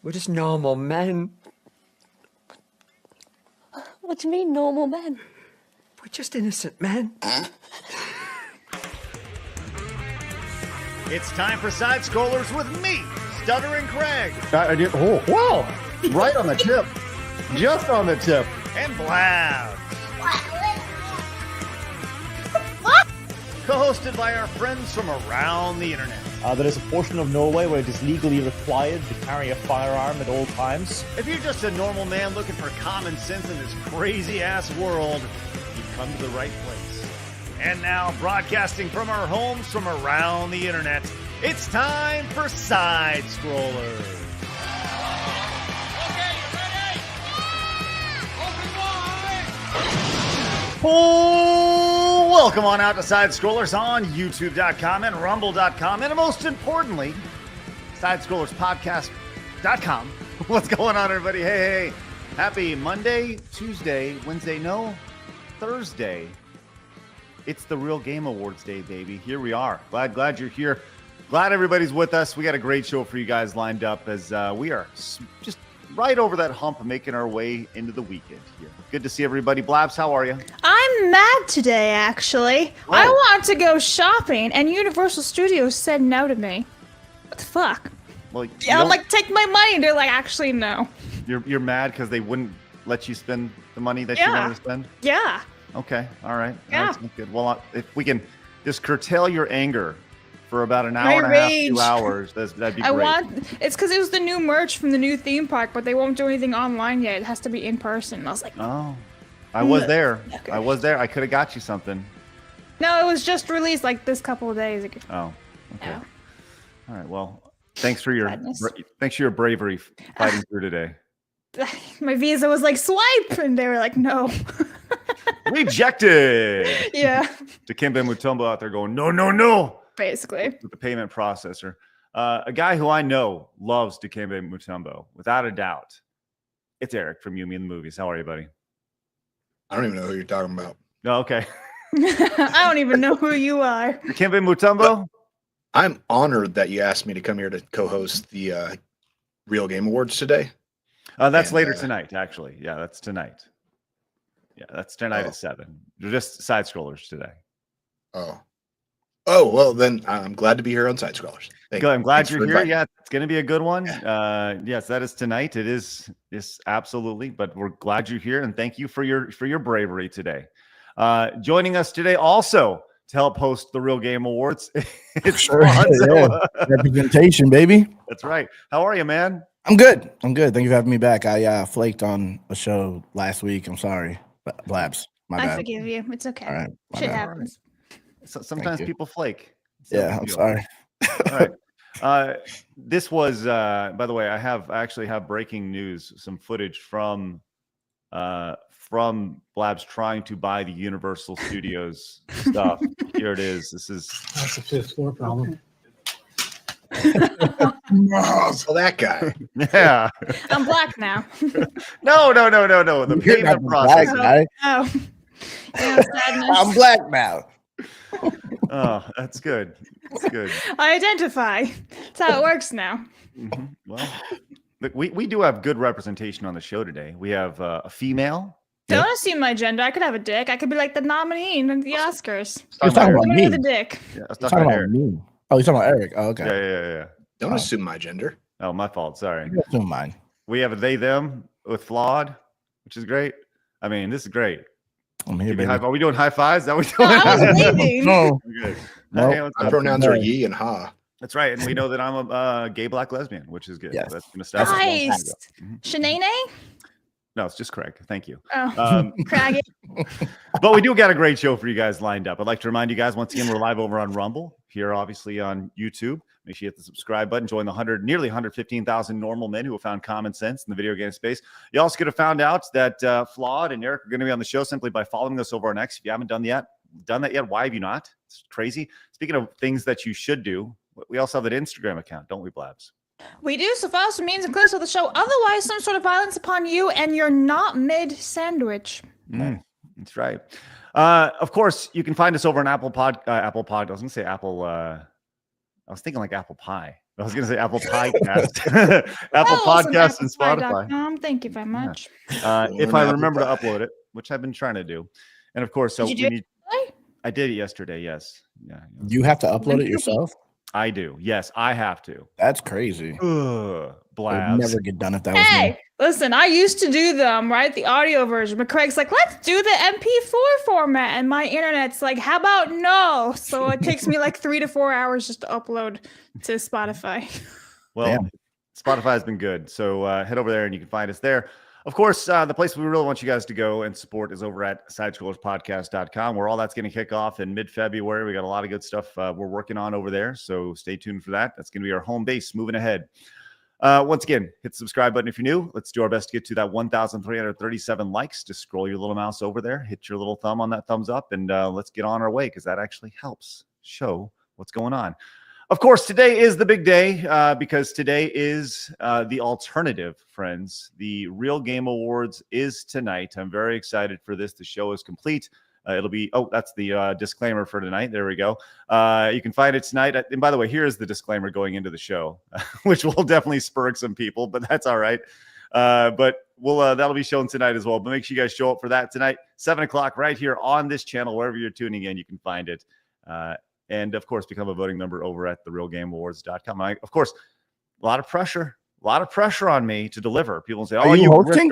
We're just normal men. What do you mean, normal men? We're just innocent men. It's time for Side Scrollers with me, Stuttering Craig. I did. Oh, wow. Right on the tip. Just on the tip. And Blabs. Co-hosted by our friends from around the internet. There is a portion of Norway where it is legally required to carry a firearm at all times. If you're just a normal man looking for common sense in this crazy-ass world, you've come to the right place. And now, broadcasting from our homes from around the internet, it's time for Side Scrollers. Oh, welcome on out to Side Scrollers on YouTube.com and Rumble.com, and most importantly, SidescrollersPodcast.com. What's going on, everybody? Hey, happy Monday, Tuesday, Wednesday, no, Thursday. It's the Real Game Awards Day, baby. Here we are. Glad you're here. Glad everybody's with us. We got a great show for you guys lined up as we are just right over that hump, making our way into the weekend here. Good to see everybody. Blabs, how are you? I'm mad today, actually. Oh. I want to go shopping, and Universal Studios said no to me. What the fuck? Well, Yeah, I'm like, take my money. And they're like, actually, no. you're mad because they wouldn't let you spend the money that you wanted to spend? Yeah. Okay, all right. Yeah. That's good. Well, if we can just curtail your anger for about an hour My and a half, rage. 2 hours, that'd be great. It's because it was the new merch from the new theme park, but they won't do anything online yet. It has to be in person. I was like, Oh, I was there. Okay. I was there. I could have got you something. no, it was just released like this couple of days ago. Oh, okay. No. All right. Well, thanks for your Sadness. bravery fighting through today. My visa was like, swipe! And they were like, no. Rejected. Yeah, Dikembe Mutombo out there going, no, basically. with the payment processor. A guy who I know loves Dikembe Mutombo, without a doubt. It's Eric from You Me in the Movies. How are you, buddy? I don't even know who you're talking about. Oh, okay. I don't even know who you are. Dikembe Mutombo? I'm honored that you asked me to come here to co-host the Real Game Awards today. That's And, later tonight, actually. Yeah, that's tonight. Yeah, that's tonight at 7. They're just side scrollers today. Oh, well, then I'm glad to be here on Side Scrollers. Good. I'm glad thanks you're for here. inviting me. Yeah, it's going to be a good one. Yes, that is tonight. It is. Yes, absolutely. But we're glad you're here, and thank you for your bravery today. Joining us today also to help host the Real Game Awards. It's Sure, Lonzo. yeah. Representation, baby. That's right. How are you, man? I'm good. Thank you for having me back. I flaked on a show last week. I'm sorry. Blabs. My I bad. forgive you. It's okay. All right. my Shit bad. happens. So, sometimes you. people flake. It's no Yeah, big I'm deal. sorry. All right. This was, by the way, I actually have breaking news, some footage from Blabs trying to buy the Universal Studios stuff. Here it is. This is That's a fifth floor problem. So that guy. yeah. I'm black now. No. The You're payment not black, process. guy. Oh. Yeah, sadness. I'm black now. Oh, that's good. That's good. I identify. That's how it works now. Mhm. Well, look, we do have good representation on the show today. We have a female. Don't assume my gender. I could have a dick. I could be like the nominee in the Oscars. You're talking about Woman me. with a dick. Yeah, let's You're talk talking about about Eric. me. Oh, you're talking about Eric. Oh, okay. Yeah. Don't Oh. assume my gender. Oh, my fault. Sorry. You assume mine. We have a they them with flawed, which is great. I mean, this is great. I'm here, Give me baby. are we doing high fives? Is that what No, we're I doing? was leaving. No. Good. Nope. Okay, what's My up? pronouns are No. ye and ha. That's right, and we know that I'm a gay black lesbian, which is good. Yes. That's gonna start. Nice. Mhm. Shanae? No, it's just Craig. Thank you. Oh, Craggy. But we do got a great show for you guys lined up. I'd like to remind you guys once again, we're live over on Rumble, here obviously on YouTube. Make sure you hit the subscribe button. Join the nearly 115,000 normal men who have found common sense in the video game space. You also could have found out that Flawed and Eric are going to be on the show simply by following us over on X. If you haven't done that yet, why have you not? It's crazy. Speaking of things that you should do, we also have an Instagram account, don't we, Blabs? We do, so follow some means and clips of the show. Otherwise, some sort of violence upon you, and you're not mid-sandwich. That's right. Of course, you can find us over on Apple Pod. I was going to say Apple. I was thinking like apple pie. I was going to say Apple Podcast, Apple Podcasts, and Spotify. Thank you very much. If I remember to upload it, which I've been trying to do, and of course, so Did you do it today? I did it yesterday. Yes, yeah. You have to upload it yourself? I do. Yes, I have to. That's crazy. Ugh, It would Blabs. never get done if that was Hey, me. listen, I used to do them, right? The audio version. But Craig's like, let's do the MP4 format. And my internet's like, how about no? So it takes me like 3 to 4 hours just to upload to Spotify. Well, Damn. Spotify has been good. So head over there and you can find us there. Of course, the place we really want you guys to go and support is over at sidescrollerspodcast.com, where all that's going to kick off in mid-February. We got a lot of good stuff we're working on over there. So stay tuned for that. That's going to be our home base moving ahead. Once again, hit the subscribe button if you're new. Let's do our best to get to that 1,337 likes. Just scroll your little mouse over there, hit your little thumb on that thumbs up, and let's get on our way, because that actually helps show what's going on. Of course, today is the big day because today is the alternative, friends. The Real Game Awards is tonight. I'm very excited for this. The show is complete. It'll be, that's the disclaimer for tonight. There we go. You can find it tonight. And by the way, here's the disclaimer going into the show, which will definitely spur some people, but that's all right. But we'll that'll be shown tonight as well. But make sure you guys show up for that tonight, 7 o'clock, right here on this channel. Wherever you're tuning in, you can find it. And of course, become a voting member over at therealgameawards.com. Of course, a lot of pressure on me to deliver. People say, "Oh, Are you hosting?"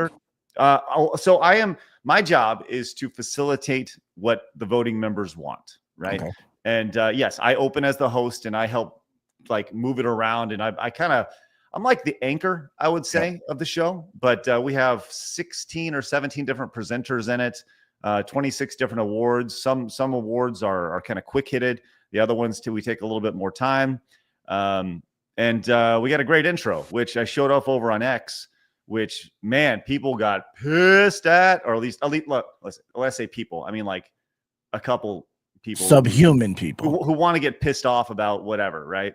So I am. My job is to facilitate what the voting members want, right? Okay. And yes, I open as the host and I help like move it around. And I'm like the anchor, I would say, of the show. But we have 16 or 17 different presenters in it. 26 different awards. Some awards are kind of quick hitted. The other ones we take a little bit more time. And we got a great intro, which I showed off over on X, which, man, people got pissed at, or at least look, listen, when I say people, I mean like a couple people, Subhuman people who want to get pissed off about whatever, right?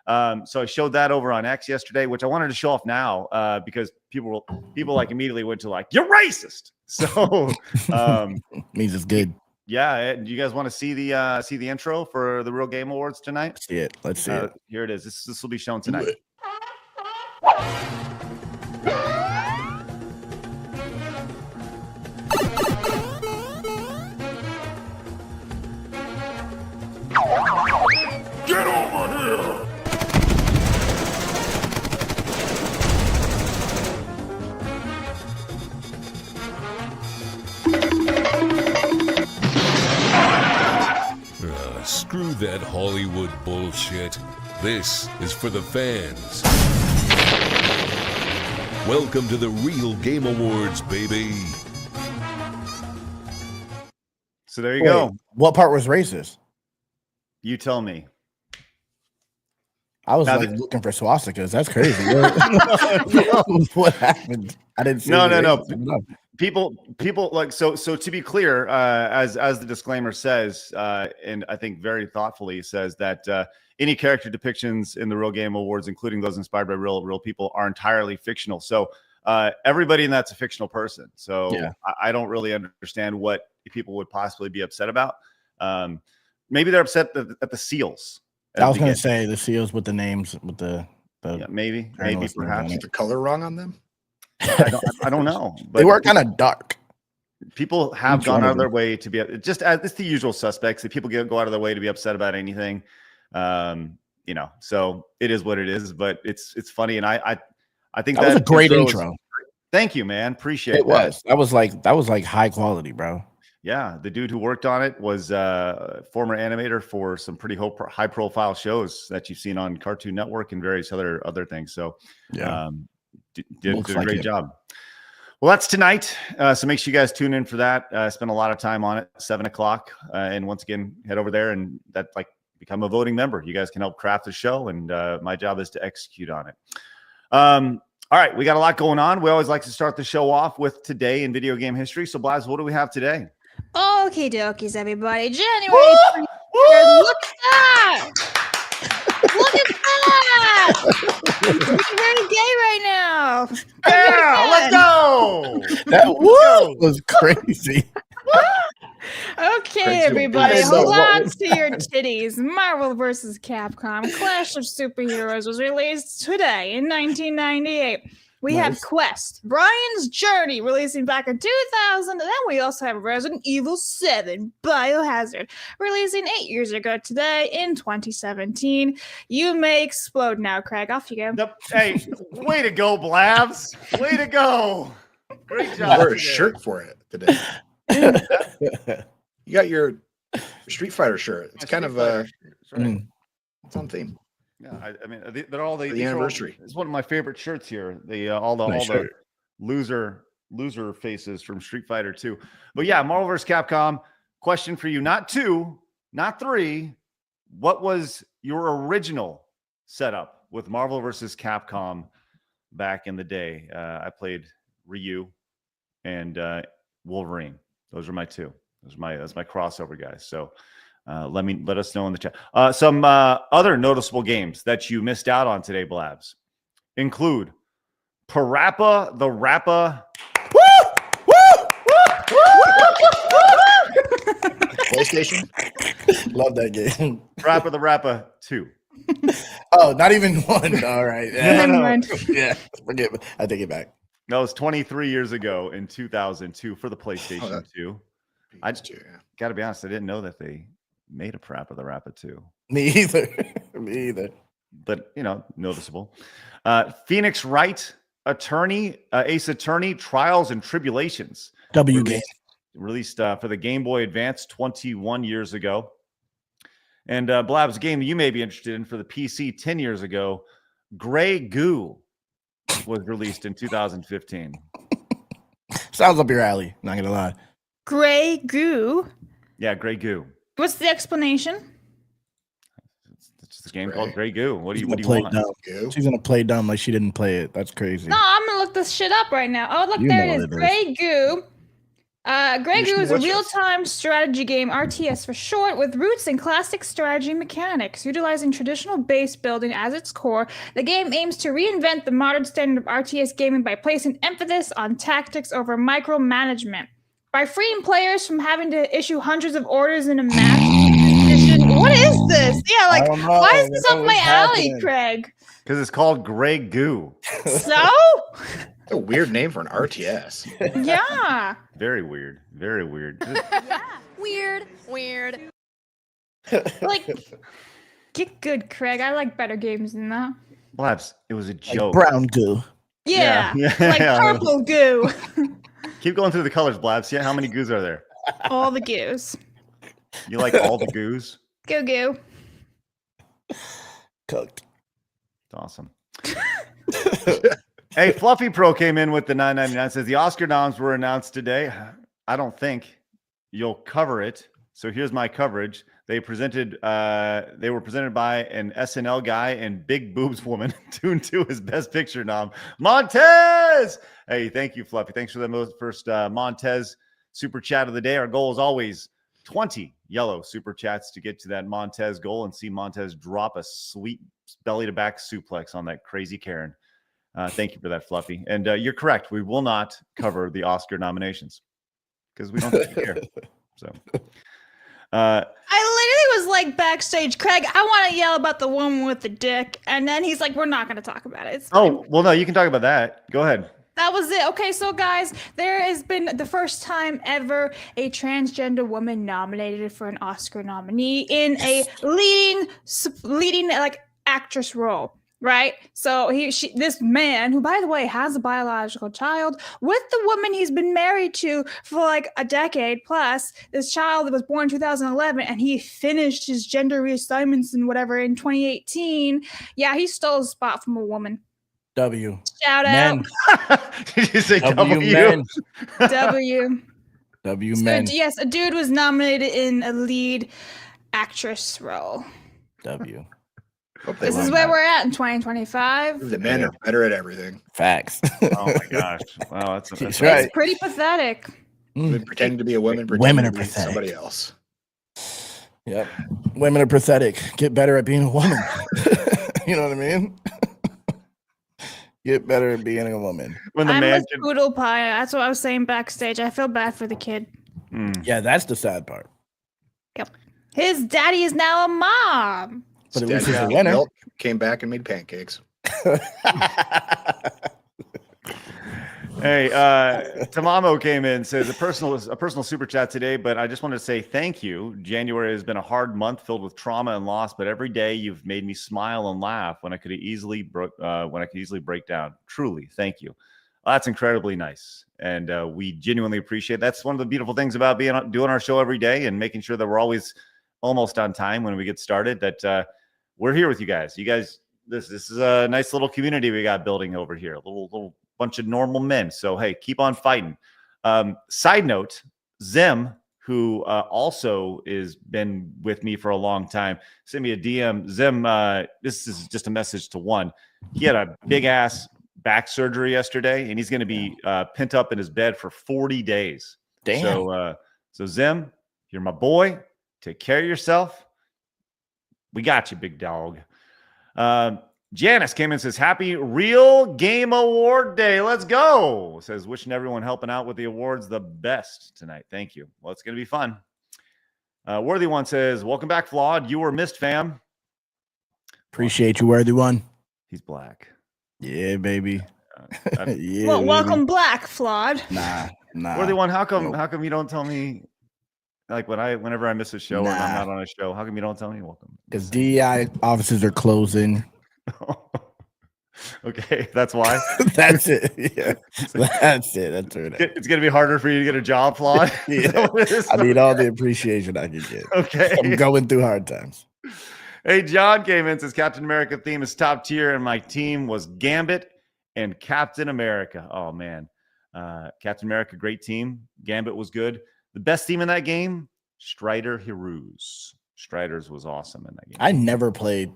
So I showed that over on X yesterday, which I wanted to show off now because people like immediately went to like, you're racist. So means it's good. yeah, do you guys want to see the intro for the Real Game Awards tonight? Let's see it. Here it is. This will be shown tonight. Get over here! Screw that Hollywood bullshit. This is for the fans. Welcome to the Real Game Awards, baby. So there you go. What part was racist? You tell me. I was looking for swastikas. That's crazy. What happened? I didn't see. No. People like so to be clear, as the disclaimer says, and I think very thoughtfully says that any character depictions in the Real Game Awards, including those inspired by real people, are entirely fictional. So everybody in that's a fictional person. So yeah. I don't really understand what people would possibly be upset about. Maybe they're upset at the seals. I was going to say the seals with the names with the yeah, maybe perhaps the color wrong on them. I don't know. But they were kind of dark. People have gone out of their way to be it's the usual suspects that people go out of their way to be upset about anything. So it is what it is, but it's funny. And I think that was a great intro. Thank you, man. Appreciate it. That was like high quality, bro. Yeah. The dude who worked on it was a former animator for some pretty high profile shows that you've seen on Cartoon Network and various other things. So yeah. Did a great job. Well, that's tonight. So make sure you guys tune in for that. Spend a lot of time on it, 7 o'clock. And once again, head over there and become a voting member. You guys can help craft the show. And my job is to execute on it. All right. We got a lot going on. We always like to start the show off with today in video game history. So Blabs, what do we have today? Okay, dokies, everybody. January 23rd. Look at that! Look at that! It's very gay right now. Yeah, let's go. That was crazy. Okay, Craig's everybody, doing hold good. on to your titties. Marvel vs. Capcom Clash of Superheroes was released today in 1998. We have Nice. Quest, Brian's Journey, releasing back in 2000. And then we also have Resident Evil 7, Biohazard, releasing 8 years ago today in 2017. You may explode now, Craig. Off you go. Nope. Hey, way to go, Blabs. Way to go. Great I job. wore a today. shirt for it today. You got your Street Fighter shirt. It's My kind Street of Fighter shirt. That's right. it's on theme. Yeah, I mean, they're all For the these are all- anniversary. It's one of my favorite shirts here. All the Nice shirt. loser faces from Street Fighter 2. But yeah, Marvel vs. Capcom. Question for you: not 2, not 3. What was your original setup with Marvel vs. Capcom back in the day? I played Ryu and Wolverine. Those are my two. That's my crossover guys. So let us know in the chat. Some other noticeable games that you missed out on today, Blabs, include Parappa the Rappa. PlayStation. Love that game. Parappa the Rappa 2. Oh, not even one. All right. Yeah, Never mind. yeah. Forget. I take it back. That was 23 years ago in 2002 for the PlayStation 2. PS2, yeah. Got to be honest, I didn't know that they made a Parappa the Rappa 2. Me either. Me either. But, noticeable. Phoenix Wright, Ace Attorney, Trials and Tribulations. W game. Released for the Game Boy Advance 21 years ago. And Blabs, a game you may be interested in for the PC 10 years ago, Grey Goo was released in 2015. Sounds up your alley. Not gonna lie. Grey Goo. Yeah, Grey Goo. What's the explanation? It's a game called Grey Goo. What do you play want? dumb. Goo. She's gonna play dumb like she didn't play it. That's crazy. No, I'm gonna look this shit up right now. Oh, look, You there know it is. what it Grey Goo. Grey You Goo should is a watch this. real-time strategy game, RTS for short, with roots in classic strategy mechanics. Utilizing traditional base building as its core, the game aims to reinvent the modern standard of RTS gaming by placing emphasis on tactics over micromanagement. By freeing players from having to issue hundreds of orders in a match. What is this? Yeah, I like, don't know. why is this I up don't know my what's alley, happening. Craig? Because it's called Grey Goo. So? That's a weird name for an RTS. Yeah. Very weird. Very weird. Weird. Like, get good, Craig. I like better games than that. Blabs, it was a Like joke. brown goo. Yeah. Yeah. Like Yeah. purple goo. Keep going through the colors, Blabs. See how many goos are there? All the goos. You like all the goos? Goo goo. Cooked. It's awesome. Hey, Fluffy Pro came in with the $9.99. Says the Oscar noms were announced today. I don't think you'll cover it. So here's my coverage. They were presented by an SNL guy and Big Boobs Woman tuned to his Best Picture nom, Montez. Hey, thank you, Fluffy. Thanks for the first Montez super chat of the day. Our goal is always 20 yellow super chats to get to that Montez goal and see Montez drop a sweet belly to back suplex on that crazy Karen. Thank you for that, Fluffy. And you're correct. We will not cover the Oscar nominations because we don't think you care. So, I literally was like backstage, Craig, I want to yell about the woman with the dick. And then he's like, we're not going to talk about it. It's fine. oh, well, no, you can talk about that. Go ahead. That was it. Okay, so guys, there has been the first time ever a transgender woman nominated for an Oscar nominee in a leading like actress role, right? So this man, who by the way has a biological child with the woman he's been married to for like a decade plus. This child was born in 2011, and he finished his gender reassignments and whatever in 2018. Yeah, he stole a spot from a woman. W. Shout out. Men. Did you say W W? men. W. W So, men. yes, a dude was nominated in a lead actress role. W. Hope they This is won where that. we're at in 2025. The men are better at everything. Facts. Oh my gosh! Wow, that's That's right. right. It's pretty pathetic. Women pretending to be a woman, Women pretending are to be pathetic. somebody else. Yep. Women are pathetic. Get better at being a woman. You know what I mean? Get better at being a woman. When the I'm man with Poodle Pie. That's what I was saying backstage. I feel bad for the kid. Yeah, that's the sad part. Yep. His daddy is now a mom. But at Dad least he's a got winner. milk, came back and made pancakes. Hey, Tamamo came in, says a personal super chat today, but I just wanted to say thank you. January has been a hard month filled with trauma and loss, but every day you've made me smile and laugh when I could easily break down. Truly, thank you. Well, that's incredibly nice, and we genuinely appreciate it. That's one of the beautiful things about doing our show every day and making sure that we're always almost on time when we get started. That we're here with you guys. You guys, this is a nice little community we got building over here. A little bunch of normal men. So hey, keep on fighting. Side note, Zim, who also is been with me for a long time, sent me a DM. Zim, this is just a message to one. He had a big ass back surgery yesterday, and he's going to be pent up in his bed for 40 days. Damn. So Zim, you're my boy. Take care of yourself. We got you, big dog. Janice came in and says, happy Real Game Award Day. Let's go. Says, wishing everyone helping out with the awards the best tonight. Thank you. Well, it's going to be fun. Worthy One says, welcome back, Flawed. You were missed, fam. Appreciate you, Worthy One. He's black. Yeah, baby. Yeah. Well, baby. welcome, Black Flawed. Nah. Worthy One, how come Nope. you don't tell me, like whenever I miss a show or I'm not on a show, how come you don't tell me welcome? Because DEI offices are closing. Okay, that's why. That's it. Yeah. That's it. That's it. It's going to be harder for you to get a job, Flawed. Yeah. I need all the appreciation I can get. Okay. I'm going through hard times. Hey, John came in, says Captain America theme is top tier, and my team was Gambit and Captain America. Oh man, Captain America, great team. Gambit was good. The best team in that game, Strider Heroes. Striders was awesome in that game. I never played.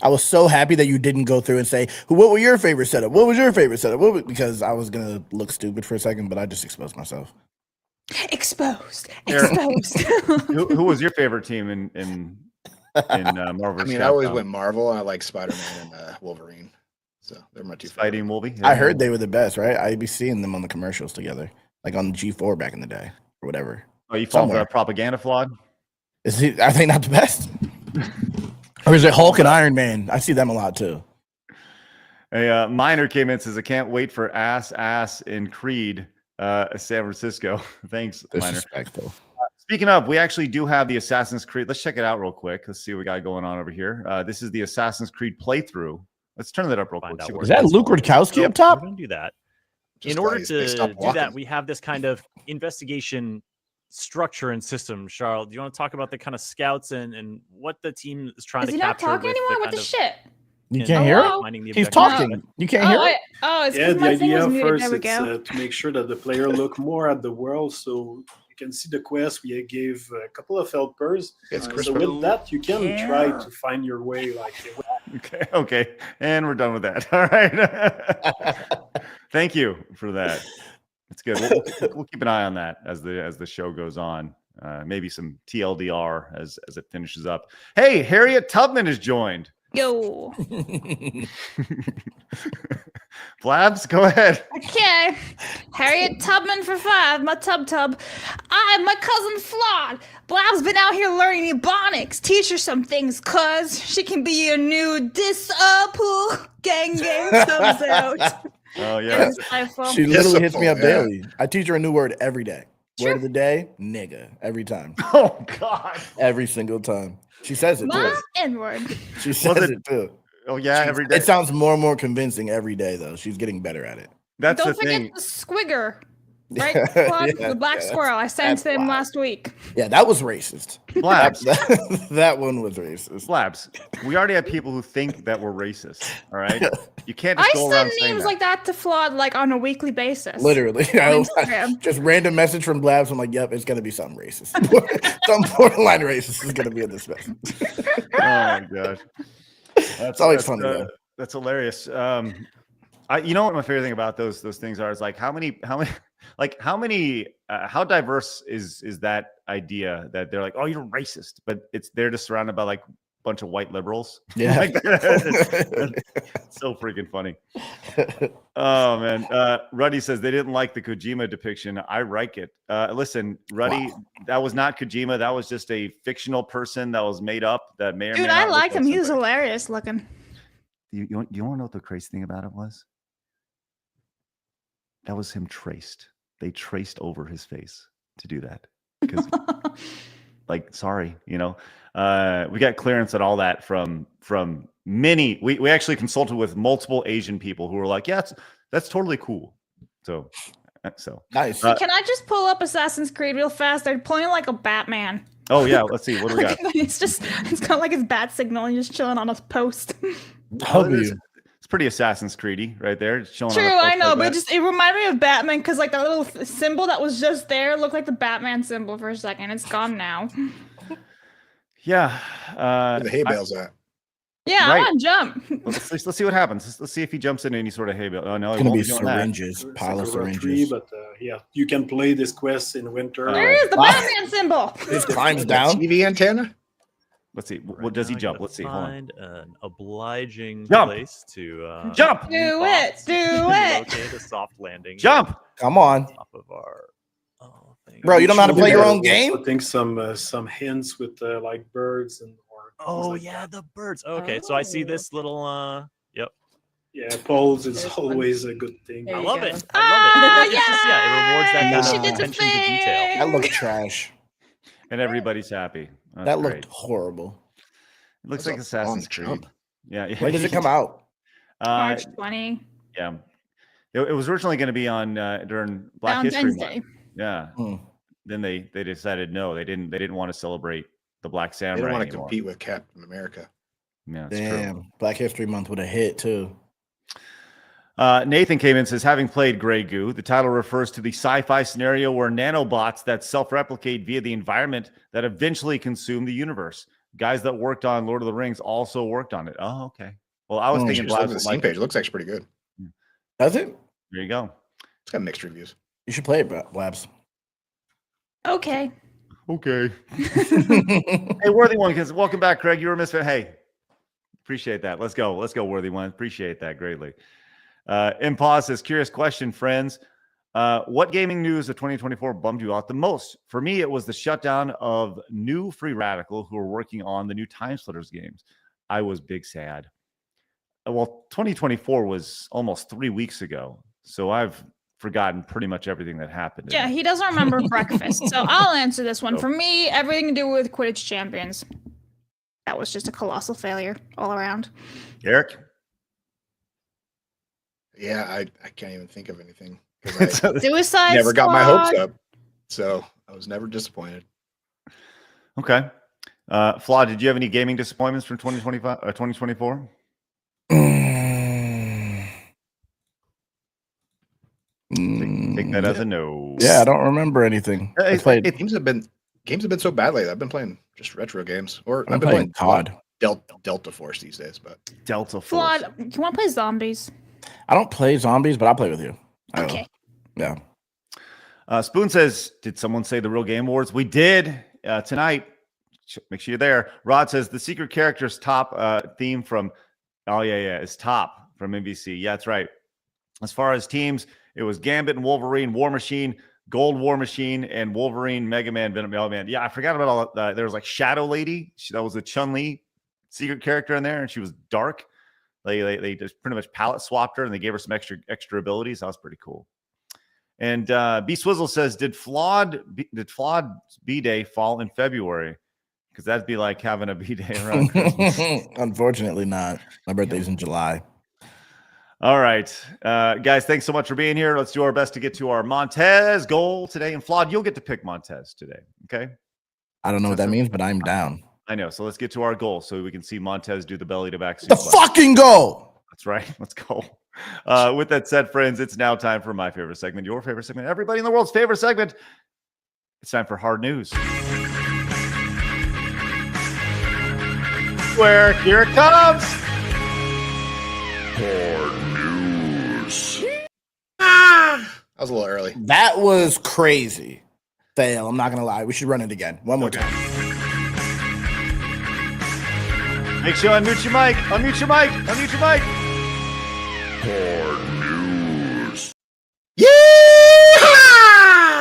I was so happy that you didn't go through and say, what were your favorite setup? What was your favorite setup? Because I was going to look stupid for a second, but I just exposed myself. Exposed. Who was your favorite team in Marvel? I mean, I always went Marvel. I like Spider-Man and Wolverine. So they're my two Spidey favorite. and Wolverine. I heard they were the best, right? I'd be seeing them on the commercials together, like on G4 back in the day or whatever. Oh, you fall for Somewhere. that propaganda, Flawed? Are they not the best? Or is it Hulk and Iron Man? I see them a lot too. A Miner came in and says, I can't wait for ass in Creed, San Francisco. Thanks, Miner. Disrespectful. Speaking of, we actually do have the Assassin's Creed. Let's check it out real quick. Let's see what we got going on over here. This is the Assassin's Creed playthrough. Let's turn that up real quick. Is that Luke Rutkowski up top? We're going to do that. Just In order glad they to stopped do walking. that, we have this kind of investigation structure and system. Charles, do you want to talk about the kind of scouts and what the team is trying Is to he not capture? talking anymore? What kind the of- shit? You in can't hear Hello? it? finding the He's objective. talking. You can't hear it? It's Yeah, because the my thing idea was muted. first There we is go. to make sure that the player look more at the world, so you can see the quest. We gave a couple of helpers. It's So Christopher. with that, you can try to find your way. Like Okay. And we're done with that. All right. Thank you for that. That's good. We'll keep an eye on that as the show goes on. Maybe some TLDR as it finishes up. Hey, Harriet Tubman has joined. Yo. Blabs, go ahead. Okay. Harriet Tubman for 5, my tub. I'm my cousin Flawed. Blab's been out here learning ebonics. Teach her some things, cuz she can be your new disciple. Gang thumbs out. Oh, yeah. Disciple. She literally hits me up Yeah. daily. I teach her a new word every day. Word of the day, nigga. Every time. Oh, God. Every single time. She says it My too. N-word. She says it- it too. Oh, yeah, every day. It sounds more and more convincing every day, though. She's getting better at it. That's Don't the forget thing. the squigger. Right, Claude? Yeah, The black yeah, squirrel. I sent that's him wild. last week. Yeah, that was racist. Blabs. That one was racist. Blabs. We already have people who think that we're racist. All right. You can't I just go around send saying names that. like that to Flawed like on a weekly basis. Literally. Instagram. Just random message from Blabs. I'm like, yep, it's gonna be something racist. Some borderline racist is gonna be in this message. Oh my gosh. It's always funny though. That's hilarious. You know what my favorite thing about those things are is like how diverse is that idea that they're like, oh, you're racist, but they're just surrounded by like a bunch of white liberals. Yeah. Like, it's so freaking funny. Oh man. Ruddy says they didn't like the Kojima depiction. I like it. Listen, Ruddy, that was not Kojima. That was just a fictional person that was made up that may or may Dude, not I look like him. He was somebody. hilarious looking. You want to know what the crazy thing about it was? That was him traced. They traced over his face to do that. Because, like, sorry, we got clearance and all that from many. We actually consulted with multiple Asian people who were like, yeah, that's totally cool. So Nice. Can I just pull up Assassin's Creed real fast? They're playing like a Batman. Oh yeah, let's see what do we got. It's got like his bat signal and just chilling on a post. It's pretty Assassin's Creedy right there. It's showing. True, on a post I know, like but that. it reminded me of Batman because like that little symbol that was just there looked like the Batman symbol for a second. It's gone now. Yeah. Where the hay bales at? Yeah, Right. I want to jump. Let's see what happens. Let's see if he jumps into any sort of hay bale. Oh no, It's he gonna won't be be doing that. syringes, pile of Sakura tree, syringes. but yeah, you can play this quest in winter. There is the Batman symbol. It climbs down. TV antenna? Let's see. What does he Now I jump? gotta Let's see. Hold on. Find an obliging Jump! place to Jump! Do it, do it. locate a soft landing. Jump! Come on, Off of our thing. bro. You don't know how to play your own game? I think some hints with like birds and or Oh like yeah, the birds. Okay, so I see this little. Yep. yeah, polls is always a good thing. There I you love go. it. I love it. It's just, yeah, it rewards that Yay, kind she of did the attention to detail. That looked trash. And everybody's happy. That's That great. looked horrible. It looks That's like a Assassin's long Creed. jump. Yeah. When does it come out? March 20. Yeah. It was originally going to be on during Black History Valentine's Month. Day. Yeah. Hmm. Then they decided no, they didn't want to celebrate the Black They Samurai don't want to anymore. compete with Captain America. Yeah, it's true. Damn, Black History Month would have hit too. Nathan came in and says, having played Grey Goo, the title refers to the sci-fi scenario where nanobots that self-replicate via the environment that eventually consume the universe. Guys that worked on Lord of the Rings also worked on it. Oh, okay. Well, I was thinking Just look at Blabs the would Steam like page. it. It looks actually pretty good. Does it? There you go. It's got mixed reviews. You should play it, Blabs. Okay. Okay. Hey, Worthy One, because welcome back, Craig. You were a misfit. Hey, appreciate that. Let's go, Worthy One. Appreciate that greatly. Impause says, curious question, friends. What gaming news of 2024 bummed you out the most? For me, it was the shutdown of New Free Radical, who are working on the new Time Splitters games. I was big sad. Well, 2024 was almost 3 weeks ago, so I've forgotten pretty much everything that happened. Yeah, he doesn't remember breakfast. So I'll answer this one. For me, everything to do with Quidditch Champions. That was just a colossal failure all around. Eric? Yeah, I can't even think of anything because I Suicide never got my hopes Squad. up. So I was never disappointed. Okay. Flaw, did you have any gaming disappointments from 2025 or 2024? Take that as a no. Yeah, I don't remember anything. I played. Games have been so bad lately. I've been playing just retro games, or I'm I've been playing playing COD. Delta Force these days. But Delta Force. Flawed. You want to play zombies? I don't play zombies, but I'll play with you. I will. Okay. Yeah. Spoon says, did someone say the Real Game Awards? We did tonight. Make sure you're there. Rod says the secret character's top theme from, is top from NBC. Yeah, that's right. As far as teams, it was Gambit and Wolverine, War Machine, Gold War Machine, and Wolverine, Mega Man, Venom. Oh, man. Yeah, I forgot about all that. There was like Shadow Lady. That was a Chun-Li secret character in there, and she was dark. They just pretty much palette swapped her, and they gave her some extra abilities. That was pretty cool. And B Swizzle says, did Flawed B-Day fall in February? Because that'd be like having a B-Day around Christmas. Unfortunately not. My birthday's in July. All right. Guys, thanks so much for being here. Let's do our best to get to our Montez goal today. And Flawed, you'll get to pick Montez today. Okay? I don't know what that means, but I'm down. I know. So let's get to our goal so we can see Montez do the belly to back. The fucking goal! That's right. Let's go. With that said, friends, it's now time for my favorite segment, your favorite segment, everybody in the world's favorite segment. It's time for Hard News. Where here it comes. Hard news. I was a little early. That was crazy. Fail. I'm not going to lie. We should run it again. One more time. Make sure you unmute your mic. Unmute your mic. Unmute your mic. Yeah!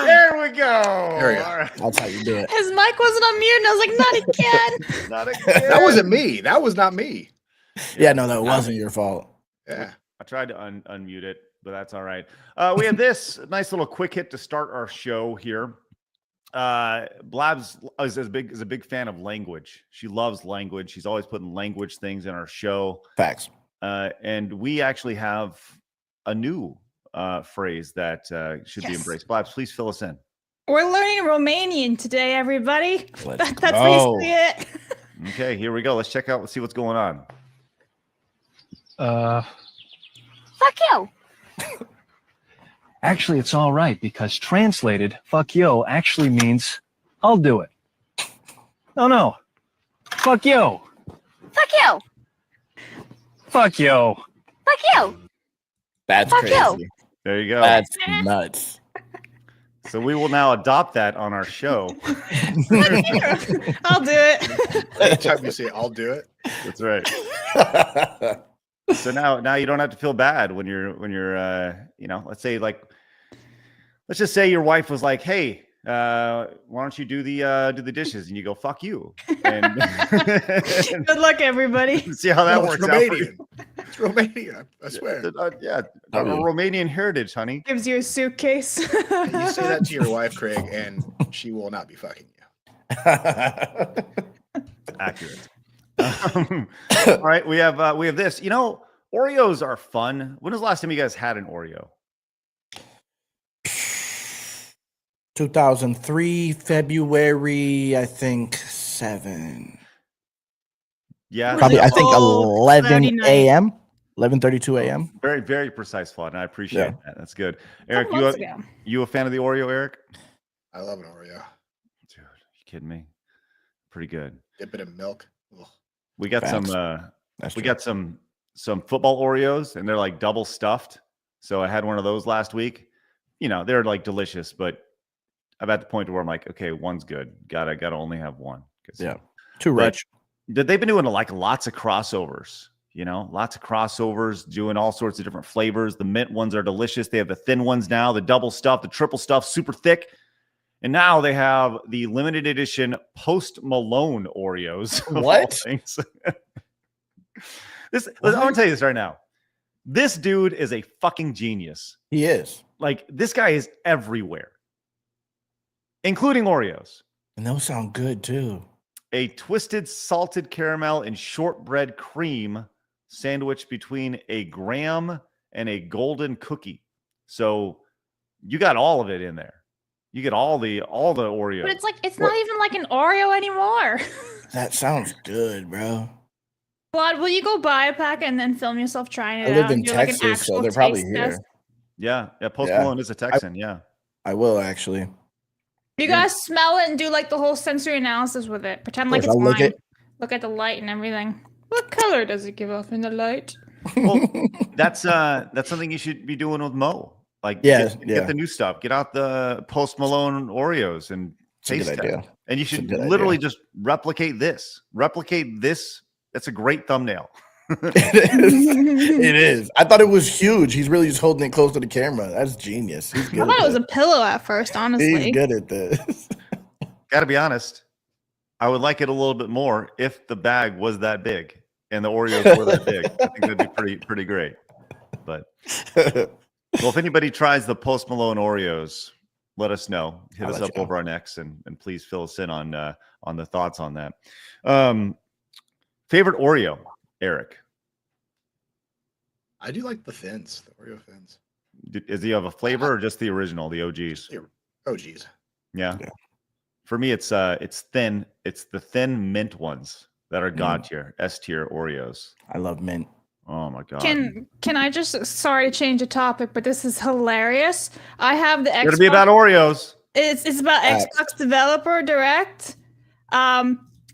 There we go. There we go. All right. That's how you do it. His mic wasn't on mute, and I was like, not again. Not again. That wasn't me. That was not me. Yeah, no, that wasn't your fault. Yeah. I tried to unmute it, but that's all right. We have this nice little quick hit to start our show here. Blabs is a big fan of language. She loves language. She's always putting language things in our show. Facts. And we actually have a new phrase that should be embraced. Blabs, please fill us in. We're learning Romanian today, everybody. That's go. basically it. Okay, here we go. Let's check out. Let's see what's going on. Fuck you. Actually, it's all right because translated, fuck yo actually means I'll do it. No. Fuck yo. Fuck you. Fuck yo. Fuck you. That's Fuck crazy. you. There you go. That's nuts. So we will now adopt that on our show. I'll do it. Anytime you say I'll do it. That's right. So now you don't have to feel bad when you're let's just say your wife was like, hey, why don't you do the dishes, and you go, fuck you, and Good luck, everybody. see how that No, works it's Romanian. It's Romania. I swear. out. A Romanian heritage, honey. Gives you a suitcase. You say that to your wife, Craig, and she will not be fucking you. Accurate. All right, we have this. Oreos are fun. When was the last time you guys had an Oreo? 2003 February, I think 7. Yeah, Probably. I think Oh, 11 39. a.m. 11:32 a.m. very, very precise, Flawed, and I appreciate Yeah. that. That's good. Couple Eric, months ago. you a fan of the Oreo, Eric? I love an Oreo. Dude, you kidding me? Pretty good. Dip it in milk. Ugh. We got Facts. some. That's We true. got some football Oreos, and they're like double stuffed. So I had one of those last week. They're like delicious, but I'm at the point where I'm like, okay, one's good. Gotta only have one. Yeah. Too But rich. they've been doing like lots of crossovers. Lots of crossovers, doing all sorts of different flavors. The mint ones are delicious. They have the thin ones now, the double stuff, the triple stuff, super thick. And now they have the limited edition Post Malone Oreos. of all What? things. I'm gonna tell you this right now. This dude is a fucking genius. He is. Like, this guy is everywhere, including Oreos. And those sound good too. A twisted salted caramel and shortbread cream sandwich between a graham and a golden cookie. So you got all of it in there. You get all the Oreos. But it's not even like an Oreo anymore. That sounds good, bro. Vlad, will you go buy a pack and then film yourself trying it I live out? in and do, like, an Texas, so actual they're probably taste here. test? Yeah. Post Yeah. Malone is a Texan. Yeah. I will actually. You guys smell it and do like the whole sensory analysis with it. Pretend like course, it's I'll lick wine. it. Look at the light and everything. What color does it give off in the light? Well, that's something you should be doing with Mo. Like, Yeah, get the new stuff. Get out the Post Malone Oreos and It's a good taste test. idea. And you It's a should good literally idea. just replicate this. That's a great thumbnail. It is. I thought it was huge. He's really just holding it close to the camera. That's genius. He's good. I thought at it was a that. pillow at first, honestly. He's good at this. Got to be honest. I would like it a little bit more if the bag was that big and the Oreos were that big. I think that'd be pretty great. But well, if anybody tries the Post Malone Oreos, let us know. Hit I'll us let up you know. over on X and please fill us in on the thoughts on that. Favorite Oreo, Eric? I do like the thins, the Oreo thins. Is he have a flavor or just the original, the OGs? Oh, geez. Yeah. For me, it's thin. It's the thin mint ones that are God tier, S tier Oreos. I love mint. Oh my god. Can I just, sorry to change the topic, but this is hilarious. I have the It's Xbox. gonna be about Oreos. It's about Xbox Developer Direct.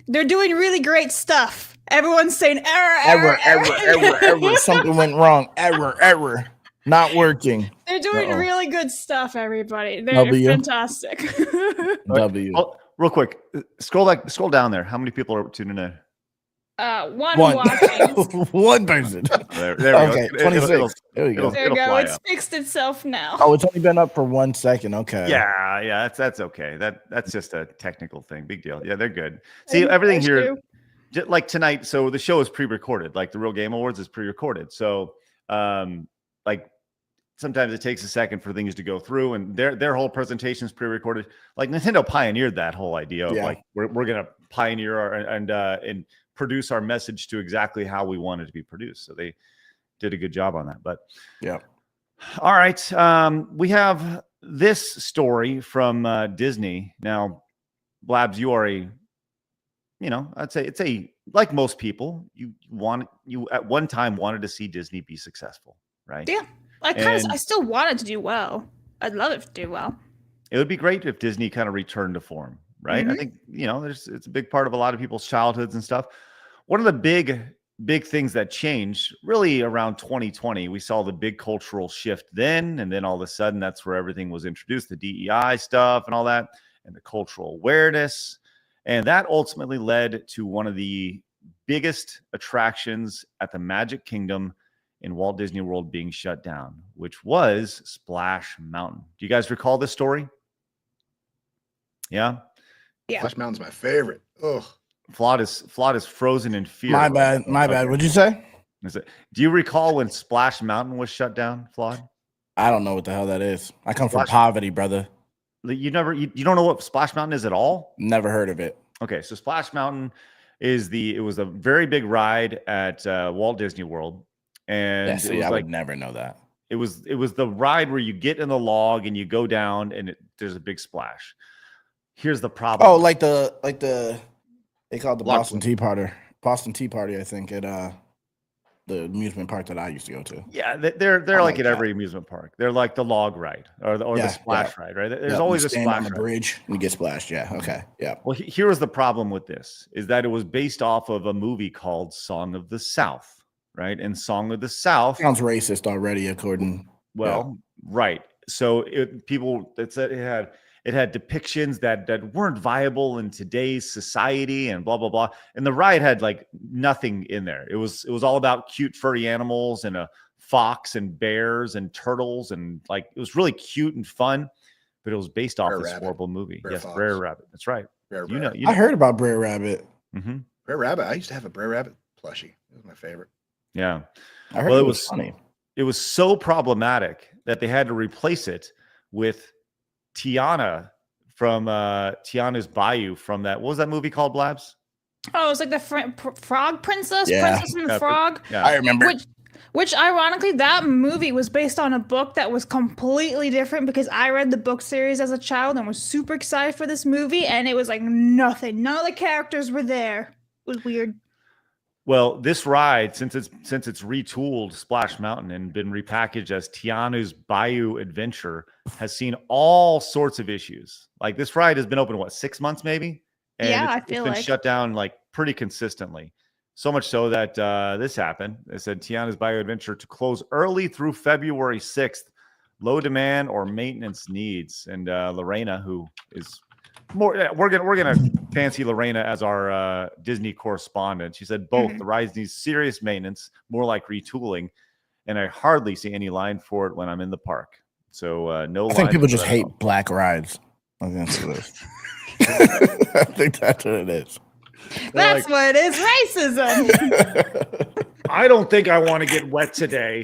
They're doing really great stuff. Everyone's saying error. Something went wrong. Error. Not working. They're doing Uh-oh. really good stuff, everybody. They're W. fantastic. W. Oh, real quick, scroll down there. How many people are tuning in? One One. watching. One person. There we Okay, go. 26. There we go. There you go. fly It's up. fixed itself now. Oh, it's only been up for 1 second. Okay. Yeah, that's okay. That's just a technical thing. Big deal. Yeah, they're good. See, everything here, like tonight. So the show is pre-recorded. Like the Real Game Awards is pre-recorded. So, like sometimes it takes a second for things to go through, and their whole presentation is pre-recorded. Like Nintendo pioneered that whole idea of like we're gonna pioneer and produce our message to exactly how we want it to be produced. So they did a good job on that. But yeah. All right. We have this story from Disney. Now, Blabs, you are I'd say it's like most people, you at one time wanted to see Disney be successul, right? Yeah. I still want it to do well. I'd love it to do well. It would be great if Disney kind of returned to form, right? I think, it's a big part of a lot of people's childhoods and stuff. One of the big things that changed really around 2020, we saw the big cultural shift then, and then all of a sudden that's where everything was introduced, the DEI stuff and all that, and the cultural awareness. And that ultimately led to one of the biggest attractions at the Magic Kingdom in Walt Disney World being shut down, which was Splash Mountain. Do you guys recall this story? Yeah? Yeah. Splash Mountain's my favorite. Oh, Flawed is frozen in fear. My bad. What'd you say? Do you recall when Splash Mountain was shut down, Flawed? I don't know what the hell that is. I come from poverty, brother. You don't know what Splash Mountain is at all? Never heard of it. Okay, so Splash Mountain it was a very big ride at Walt Disney World. And I would never know that. It was the ride where you get in the log and you go down and there's a big splash. Here's the problem. Oh, like the they call it the Boston Tea Party. Boston Tea Party, I think, at the amusement park that I used to go to. Yeah, they're like at every amusement park. They're like the log ride or the splash ride, right? There's always a splash on the bridge and you get splashed. Yeah. Okay. Yeah. Well, here was the problem with this: is that it was based off of a movie called Song of the South. Right. And Song of the South sounds racist already, according. Well, right. So it had depictions that weren't viable in today's society and blah, blah, blah. And the ride had like nothing in there. It was all about cute furry animals and a fox and bears and turtles. And like, it was really cute and fun, but it was based off this horrible movie. Yes. Brer Rabbit. That's right. I heard about Brer Rabbit. Mm-hmm. Brer Rabbit. I used to have a Brer Rabbit plushie. It was my favorite. Yeah. I heard it was funny. It was so problematic that they had to replace it with Tiana from Tiana's Bayou from that. What was that movie called, Blabs? Oh, it was like the Frog Princess, Yeah. Princess and the Frog. Yeah. I remember. Which ironically, that movie was based on a book that was completely different because I read the book series as a child and was super excited for this movie, and it was like nothing. None of the characters were there. It was weird. Well, this ride, since it's retooled Splash Mountain and been repackaged as Tiana's Bayou Adventure, has seen all sorts of issues. Like this ride has been open, 6 months maybe? And yeah, it's been shut down like pretty consistently. So much so that this happened. They said Tiana's Bayou Adventure to close early through February 6th. Low demand or maintenance needs. And Lorena, who is more, we're gonna fancy Lorena as our Disney correspondent. She said both. The ride needs serious maintenance, more like retooling, and I hardly see any line for it when I'm in the park. So no. I think people just hate black rides. I think that's what it is. I think that's what it is. That's what it is. Racism. I don't think I want to get wet today.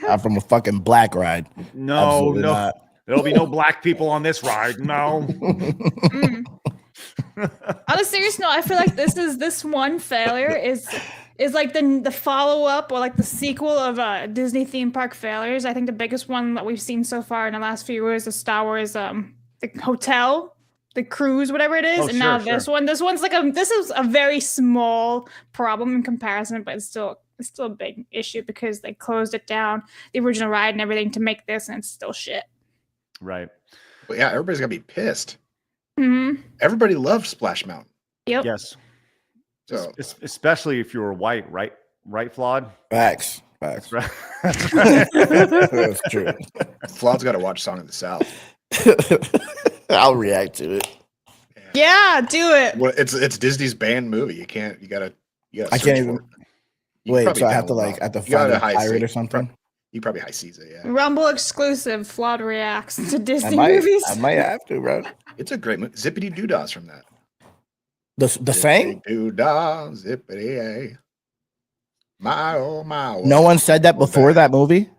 I'm from a fucking black ride. No, Absolutely no. not. There'll be no black people on this ride. No. On a serious note, I feel like this one failure is like the follow-up or like the sequel of Disney theme park failures. I think the biggest one that we've seen so far in the last few years is Star Wars the hotel, the cruise, whatever it is. This one's like this is a very small problem in comparison, but it's still a big issue because they closed it down, the original ride and everything to make this, and it's still shit. Right. Well, yeah, everybody's gonna be pissed. Mm-hmm. Everybody loved Splash Mountain. Yep. Yes. So especially if you were white, right? Right, Flawed? Facts. That's right. That's true. Flawed's got to watch Song of the South. I'll react to it. Yeah, do it. Well, it's Disney's banned movie. You gotta gotta I can't search even. for it. You Wait, probably so I have to download like, I have to You gotta find a high pirate save- or something. You probably high seas it, yeah. Rumble exclusive. Flawed reacts to I Disney might, movies. I might have to, bro. It's a great movie. Zippity Doodah's from that. The saying? Doodah, zippity a. My oh my. No one said that before that movie.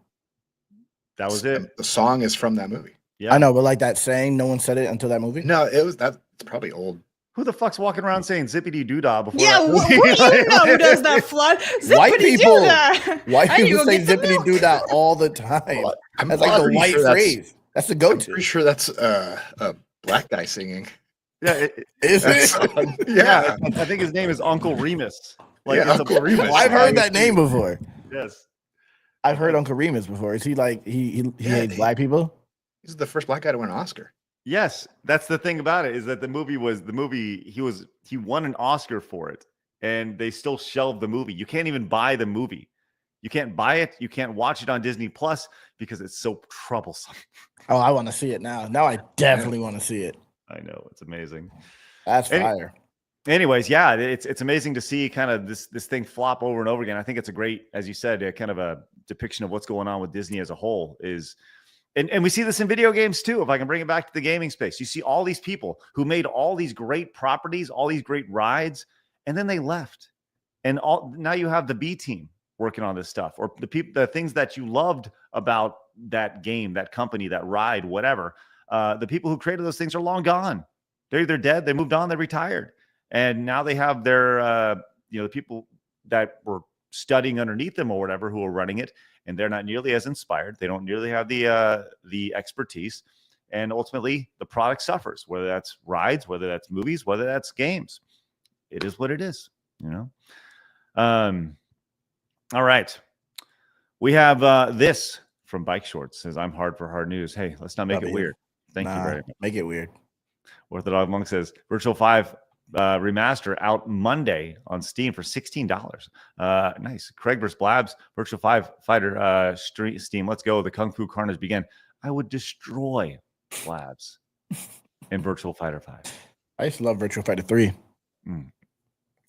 That was it. The song is from that movie. Yeah. I know, but like that saying, no one said it until that movie. No, it was that. It's probably old. Who the fuck's walking around saying zippity doodah before? Yeah, that what movie? do you know who does that, Flood? White Zippity people. do that. White I need to people go say get the zippity milk. doo dah all the time. I'm That's like the pretty white sure that's- phrase. That's the I'm go-to. pretty sure that's a black guy singing. Yeah, Is That's- it? yeah. I think his name is Uncle Remus. Yeah, it's a- Uncle Remus. I've heard that name before. Yes. I've heard Uncle Remus before. Is he like he Yeah, hates black people? He's the first black guy to win an Oscar. Yes, that's the thing about it, is that the movie he won an Oscar for it, and they still shelved the movie. You can't even buy the movie. You can't buy it. You can't watch it on Disney Plus because it's so troublesome. Oh, I want to see it now. Now I definitely want to see it. I know, it's amazing. That's Any- fire. Anyways, yeah, it's amazing to see kind of this thing flop over and over again. I think it's a great, as you said, kind of a depiction of what's going on with Disney as a whole. And we see this in video games too. If I can bring it back to the gaming space, you see all these people who made all these great properties, all these great rides, and then they left. And now you have the B team working on this stuff, or the things that you loved about that game, that company, that ride, whatever. The people who created those things are long gone. They're either dead, they moved on, they retired. And now they have their, the people that were studying underneath them or whatever who are running it, and they're not nearly as inspired. They don't nearly have the expertise, and ultimately the product suffers. Whether that's rides, whether that's movies, whether that's games, it is what it is. All right, we have this from Bike Shorts. Says, "I'm hard for hard news." Hey, let's not make it weird. Thank you very much. Make it weird. Orthodox Monk says, Virtual 5 remaster out Monday on Steam for $16. Nice. Craig vs. Blabs, Virtual 5 fighter Steam. Let's go. The Kung Fu Carnage began. I would destroy Blabs in Virtual Fighter 5. I used to love Virtual Fighter 3.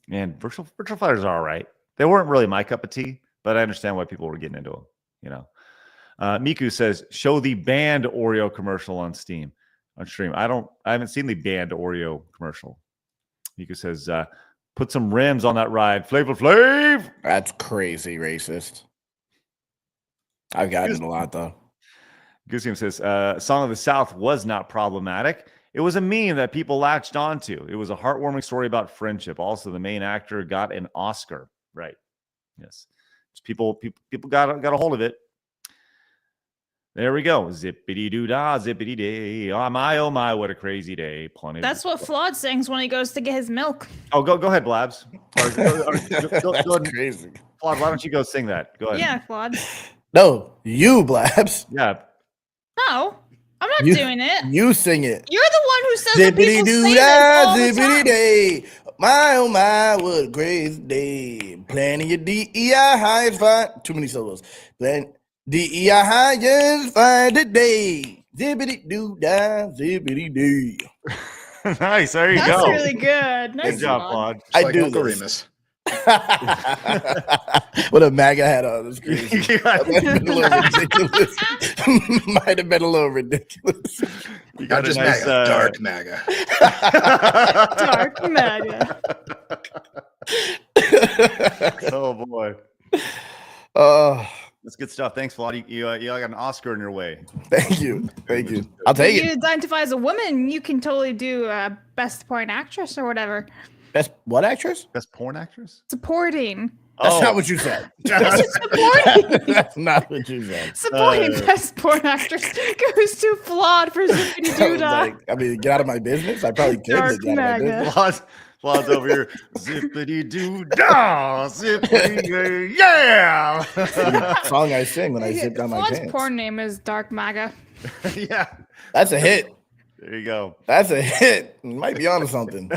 Man, Virtual Fighters are all right. They weren't really my cup of tea, but I understand why people were getting into them. Miku says, show the banned Oreo commercial on Steam. On stream. I haven't seen the banned Oreo commercial. Miku says, put some rims on that ride. Flavor Flav. That's crazy racist. I've gotten it a lot though. Goose says, Song of the South was not problematic. It was a meme that people latched onto. It was a heartwarming story about friendship. Also, the main actor got an Oscar. Right. Yes. Just people got a hold of it. There we go. Zippity doo dah, zippity day. Oh my, what a crazy day. Plenty. That's what Flawed sings when he goes to get his milk. Oh, go ahead, Blabs. Go That's crazy. Flawed, why don't you go sing that? Go ahead. Yeah, Flawed. No, you Blabs. Yeah. No, I'm not You- doing it. You sing it. You're the one who says that Zippity people doo say dah, this all the zippity time. day. My oh my, what a crazy day. Planning your DEI highest find. Too many syllables. Plan DEI highest find today. Zippity doo dah, zippity day. Nice. There you That's go. really good. Nice Good job, Flawed. Flawed. Just I like do Uncle this. Remus. What a MAGA hat on. That's crazy. You got- That might have been a little ridiculous. Might have been a little ridiculous. you Not got a just nice, MAGA, dark MAGA. Dark MAGA. Oh boy. That's good stuff. Thanks, Flawed. You got an Oscar in your way. Thank you. Thank you. I'll take If you it. identify as a woman, you can totally do best supporting actress or whatever. Best what actress? Best porn actress? Supporting. That's not what you said. Supporting. That's not what you said. Supporting best porn actress goes to Flawed for Zippity I was Doodah. like, I mean, get out of my business. I probably could Dark but get out of my MAGA. business. Flawed's over here. Zippity doo dah, zippity yeah. The song I sing when I zip down my Flawed's pants. porn name is Dark MAGA. Yeah. That's a hit. There you go. That's a hit. You might be onto something.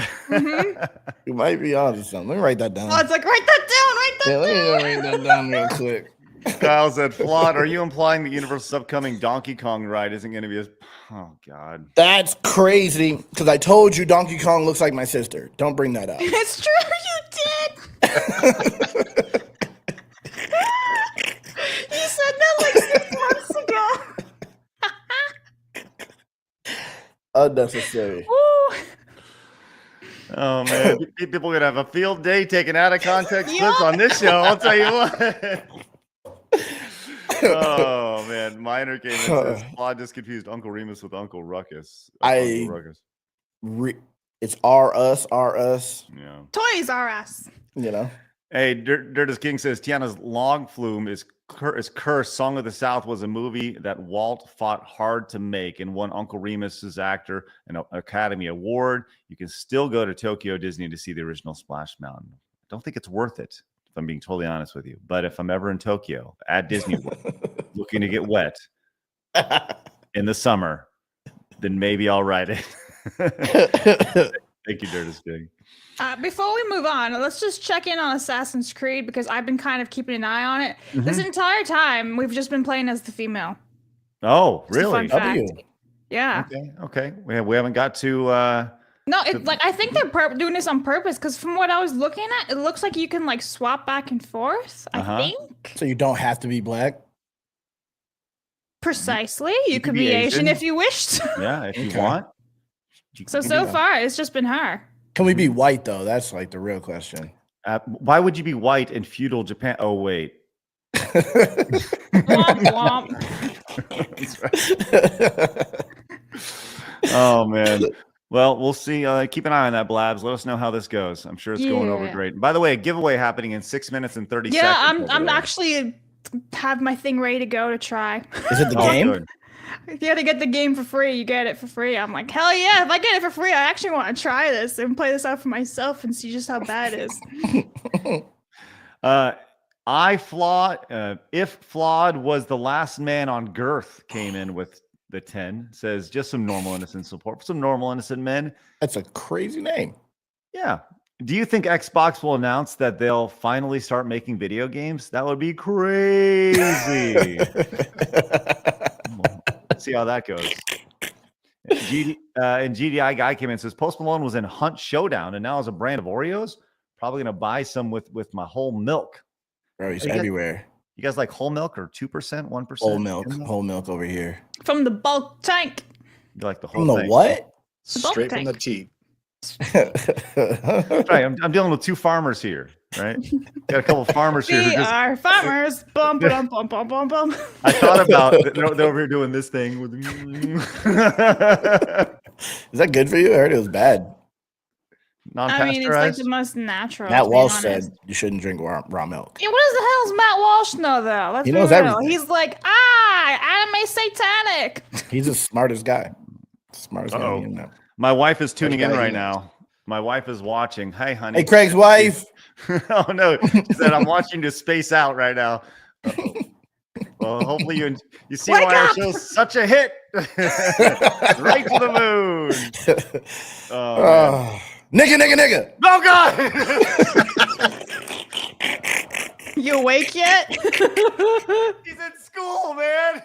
You might be onto something. Let me write that down. Flawed's like, write that down, write that Yeah, let down. me write that down real quick. Kyle said, Flawed, are you implying the Universal's upcoming Donkey Kong ride isn't going to be as... Oh, God. That's crazy because I told you Donkey Kong looks like my sister. Don't bring that up. It's true, you did. You said that like 6 months ago. Unnecessary. Woo. Oh man, people are gonna have a field day taking out of context clips on this show. I'll tell you what. Oh man, Minor came in says Claude just confused Uncle Remus with Uncle Ruckus. Uncle Ruckus. It's us. Yeah. Toys R Us. You know. Hey, Dirtus King says Tiana's Long Flume is cursed. Song of the South was a movie that Walt fought hard to make and won Uncle Remus's actor an Academy Award. You can still go to Tokyo Disney to see the original Splash Mountain. I don't think it's worth it, if I'm being totally honest with you. But if I'm ever in Tokyo at Disney World looking to get wet in the summer, then maybe I'll ride it. Thank you, Dirtus King. Before we move on, let's just check in on Assassin's Creed because I've been kind of keeping an eye on it. This entire time, we've just been playing as the female. Oh, really? Yeah. Okay. We haven't got to. No, it's like I think they're doing this on purpose because from what I was looking at, it looks like you can like swap back and forth. I think. So you don't have to be black. Precisely, you could be Asian if you wished. Yeah, if you want. So far, it's just been her. Can we be white though? That's like the real question. Why would you be white in feudal Japan? Oh wait. Womp womp. Oh man. Well, we'll see. Keep an eye on that, Blabs. Let us know how this goes. I'm sure it's going over great. By the way, a giveaway happening in 6 minutes and 30 seconds. Yeah, I'm actually have my thing ready to go to try. Is it the game? Good. If you had to get the game for free, you get it for free. I'm like, hell yeah, if I get it for free, I actually want to try this and play this out for myself and see just how bad it is. If Flawed was the last man on Girth came in with the 10, says just some normal innocent support for some normal innocent men. That's a crazy name. Yeah. Do you think Xbox will announce that they'll finally start making video games? That would be crazy. Let's see how that goes. And GDI guy came in and says Post Malone was in Hunt Showdown and now is a brand of Oreos. Probably gonna buy some with my whole milk. Bro, he's everywhere. You guys like whole milk or 2%, 1%? Whole milk over here. From the bulk tank. You like the whole From the thing. what? Straight from the tea. Right, I'm dealing with two farmers here, right? Got a couple farmers here. We are farmers. Bum, bum, bum, bum, bum, bum. I thought about they're over here doing this thing with. Is that good for you? I heard it was bad. I mean, it's like the most natural. Matt Walsh said you shouldn't drink raw milk. Yeah, what does the hell's Matt Walsh know though? Let's He be knows real. everything. He's like, anime satanic. He's the smartest guy. Smartest guy you know. My wife is tuning in right now. My wife is watching. Hey, honey. Hey, Craig's wife. Oh no, she said I'm watching to space out right now. Uh-oh. Well, hopefully you see Wake why our up! show's such a hit. Right to the moon. Oh, Nigga. oh God. You awake yet? He's in school, man.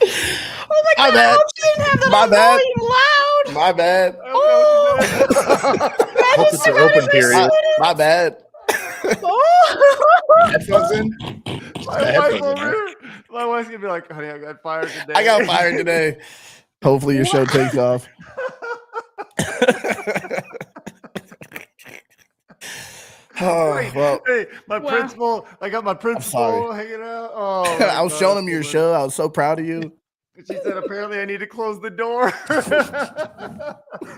Oh my God! I hope you didn't have that on volume loud. My bad. Oh, Hope it's an open period. My bad. Headphones in? My wife's gonna be like, honey, I got fired today. I got fired today. Hopefully your show takes off. Oh, well, hey, my principal, I got my principal hanging out. Oh, I was showing him your show. I was so proud of you. She said, apparently I need to close the door.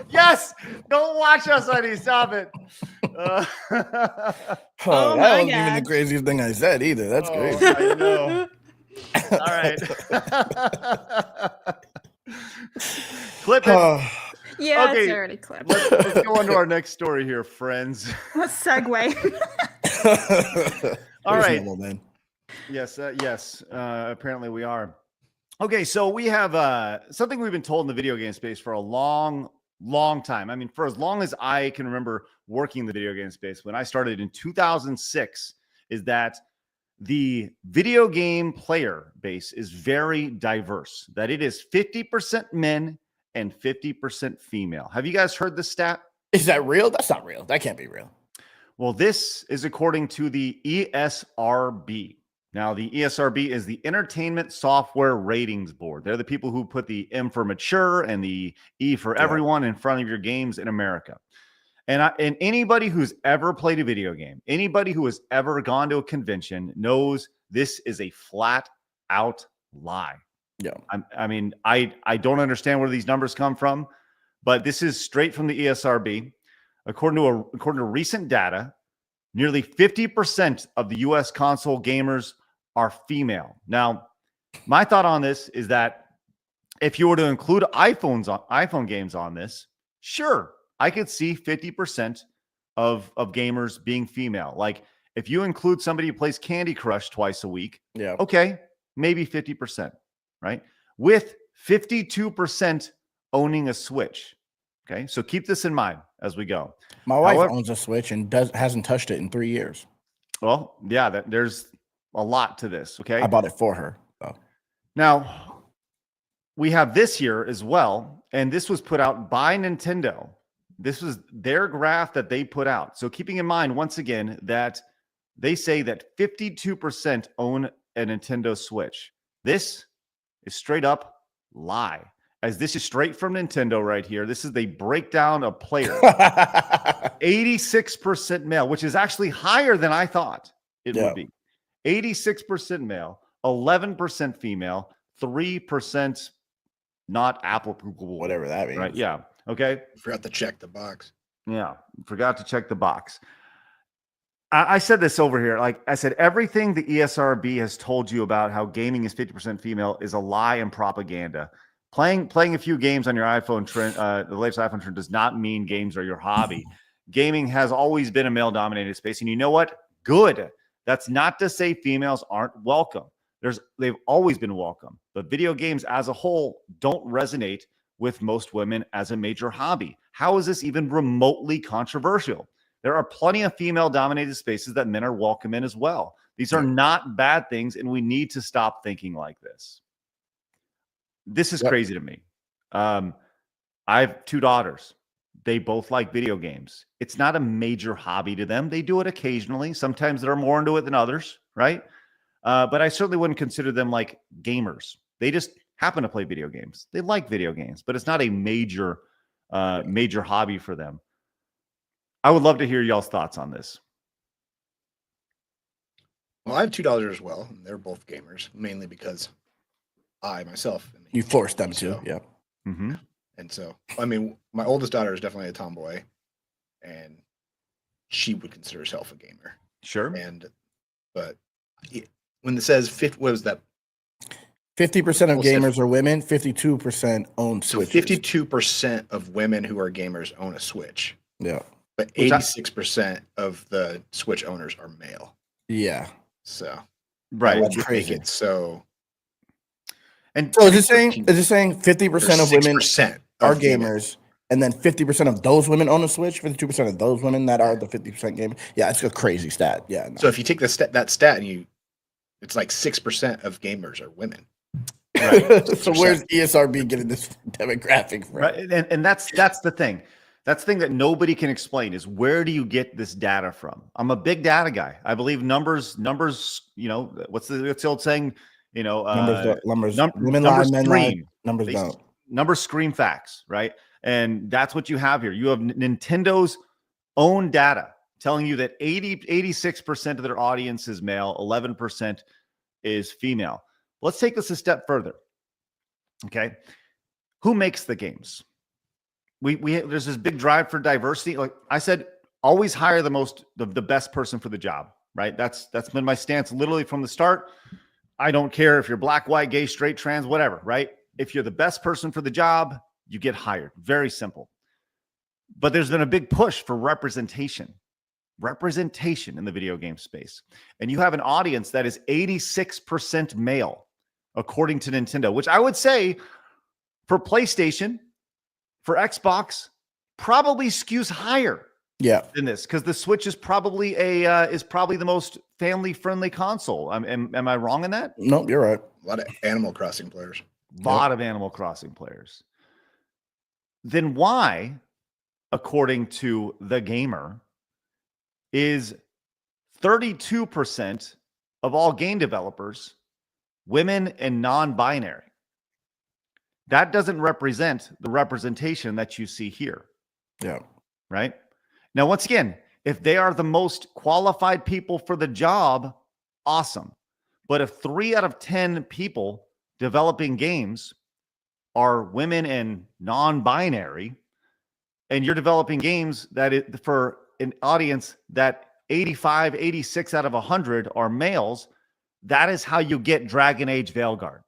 Yes, don't watch us, honey. Stop it. That my wasn't God. even the craziest thing I said either. That's great. I know. All right. Clip it. Yeah, Okay, it's already clipped. Let's go on to our next story here, friends. Let's segue. All right. Normal, man. Yes, yes. Apparently we are. Okay, so we have something we've been told in the video game space for a long time. I mean, for as long as I can remember working in the video game space, when I started in 2006, is that the video game player base is very diverse, that it is 50% men and 50% female. Have you guys heard this stat? Is that real? That's not real. That can't be real. Well, this is according to the ESRB. Now, the ESRB is the Entertainment Software Ratings Board. They're the people who put the M for mature and the E for everyone in front of your games in America. And anybody who's ever played a video game, anybody who has ever gone to a convention knows this is a flat out lie. Yeah. I don't understand where these numbers come from, but this is straight from the ESRB. According to recent data, nearly 50% of the U.S. console gamers are female. Now, my thought on this is that if you were to include iPhone games on this, sure, I could see 50% of gamers being female. Like if you include somebody who plays Candy Crush twice a week, okay, maybe 50%, right? With 52% owning a Switch. Okay, so keep this in mind as we go. My wife owns a Switch and hasn't touched it in 3 years. Well, yeah, there's a lot to this. Okay, I bought it for her. So. Now we have this here as well, and this was put out by Nintendo. This was their graph that they put out. So keeping in mind once again that they say that 52% own a Nintendo Switch. This is straight up lie. As this is straight from Nintendo right here. This is the breakdown of players. 86% male, which is actually higher than I thought it would be. 86% male, 11% female, 3% not applicable. Whatever that means. Right? Yeah. Okay. Forgot to check the box. Yeah. Forgot to check the box. I said this over here. Like I said, everything the ESRB has told you about how gaming is 50% female is a lie and propaganda. Playing a few games on your iPhone trend, the latest iPhone trend does not mean games are your hobby. Gaming has always been a male-dominated space, and you know what? Good. That's not to say females aren't welcome. They've always been welcome, but video games as a whole don't resonate with most women as a major hobby. How is this even remotely controversial? There are plenty of female-dominated spaces that men are welcome in as well. These are not bad things, and we need to stop thinking like this. This is crazy to me. I have 2 daughters. They both like video games. It's not a major hobby to them. They do it occasionally. Sometimes they're more into it than others, right? But I certainly wouldn't consider them like gamers. They just happen to play video games. They like video games, but it's not a major hobby for them. I would love to hear y'all's thoughts on this. Well, I have 2 daughters as well. And they're both gamers, mainly because I myself. You forced them to, yeah. Mm-hmm. And so, I mean, my oldest daughter is definitely a tomboy, and she would consider herself a gamer. Sure. But when it says what was that? 50% of gamers are women. 52% own Switches. So 52% of women who are gamers own a Switch. Yeah. But 86% of the Switch owners are male. Yeah. So right, that's crazy. So. And so is it saying 50% of women are gamers, and then 50% of those women own a Switch? 52% of those women that are the 50% gamers. Yeah, it's a crazy stat. Yeah. No. So if you take that stat and it's like 6% of gamers are women. Right. So where's ESRB getting this demographic from? Right, and that's the thing. That's the thing that nobody can explain is where do you get this data from? I'm a big data guy. I believe numbers. You know what's the old saying? You know, numbers scream. Numbers scream facts, right? And that's what you have here. You have Nintendo's own data telling you that 86% of their audience is male, 11% is female. Let's take this a step further. Okay. Who makes the games? There's this big drive for diversity. Like I said, always hire the best person for the job, right? That's been my stance literally from the start. I don't care if you're black, white, gay, straight, trans, whatever, right? If you're the best person for the job, you get hired. Very simple. But there's been a big push for representation in the video game space. And you have an audience that is 86% male, according to Nintendo, which I would say for PlayStation, for Xbox, probably skews higher. Than this, because the Switch is probably the most family-friendly console. Am I wrong in that? No, you're right. A lot of Animal Crossing players. A lot of Animal Crossing players. Then why according to The Gamer, is 32% of all game developers, women and non-binary. That doesn't represent the representation that you see here. Yeah. Right? Now, once again, if they are the most qualified people for the job, awesome. But if 3 out of 10 people developing games are women and non-binary, and you're developing games for an audience that 85, 86 out of 100 are males, that is how you get Dragon Age Veilguard.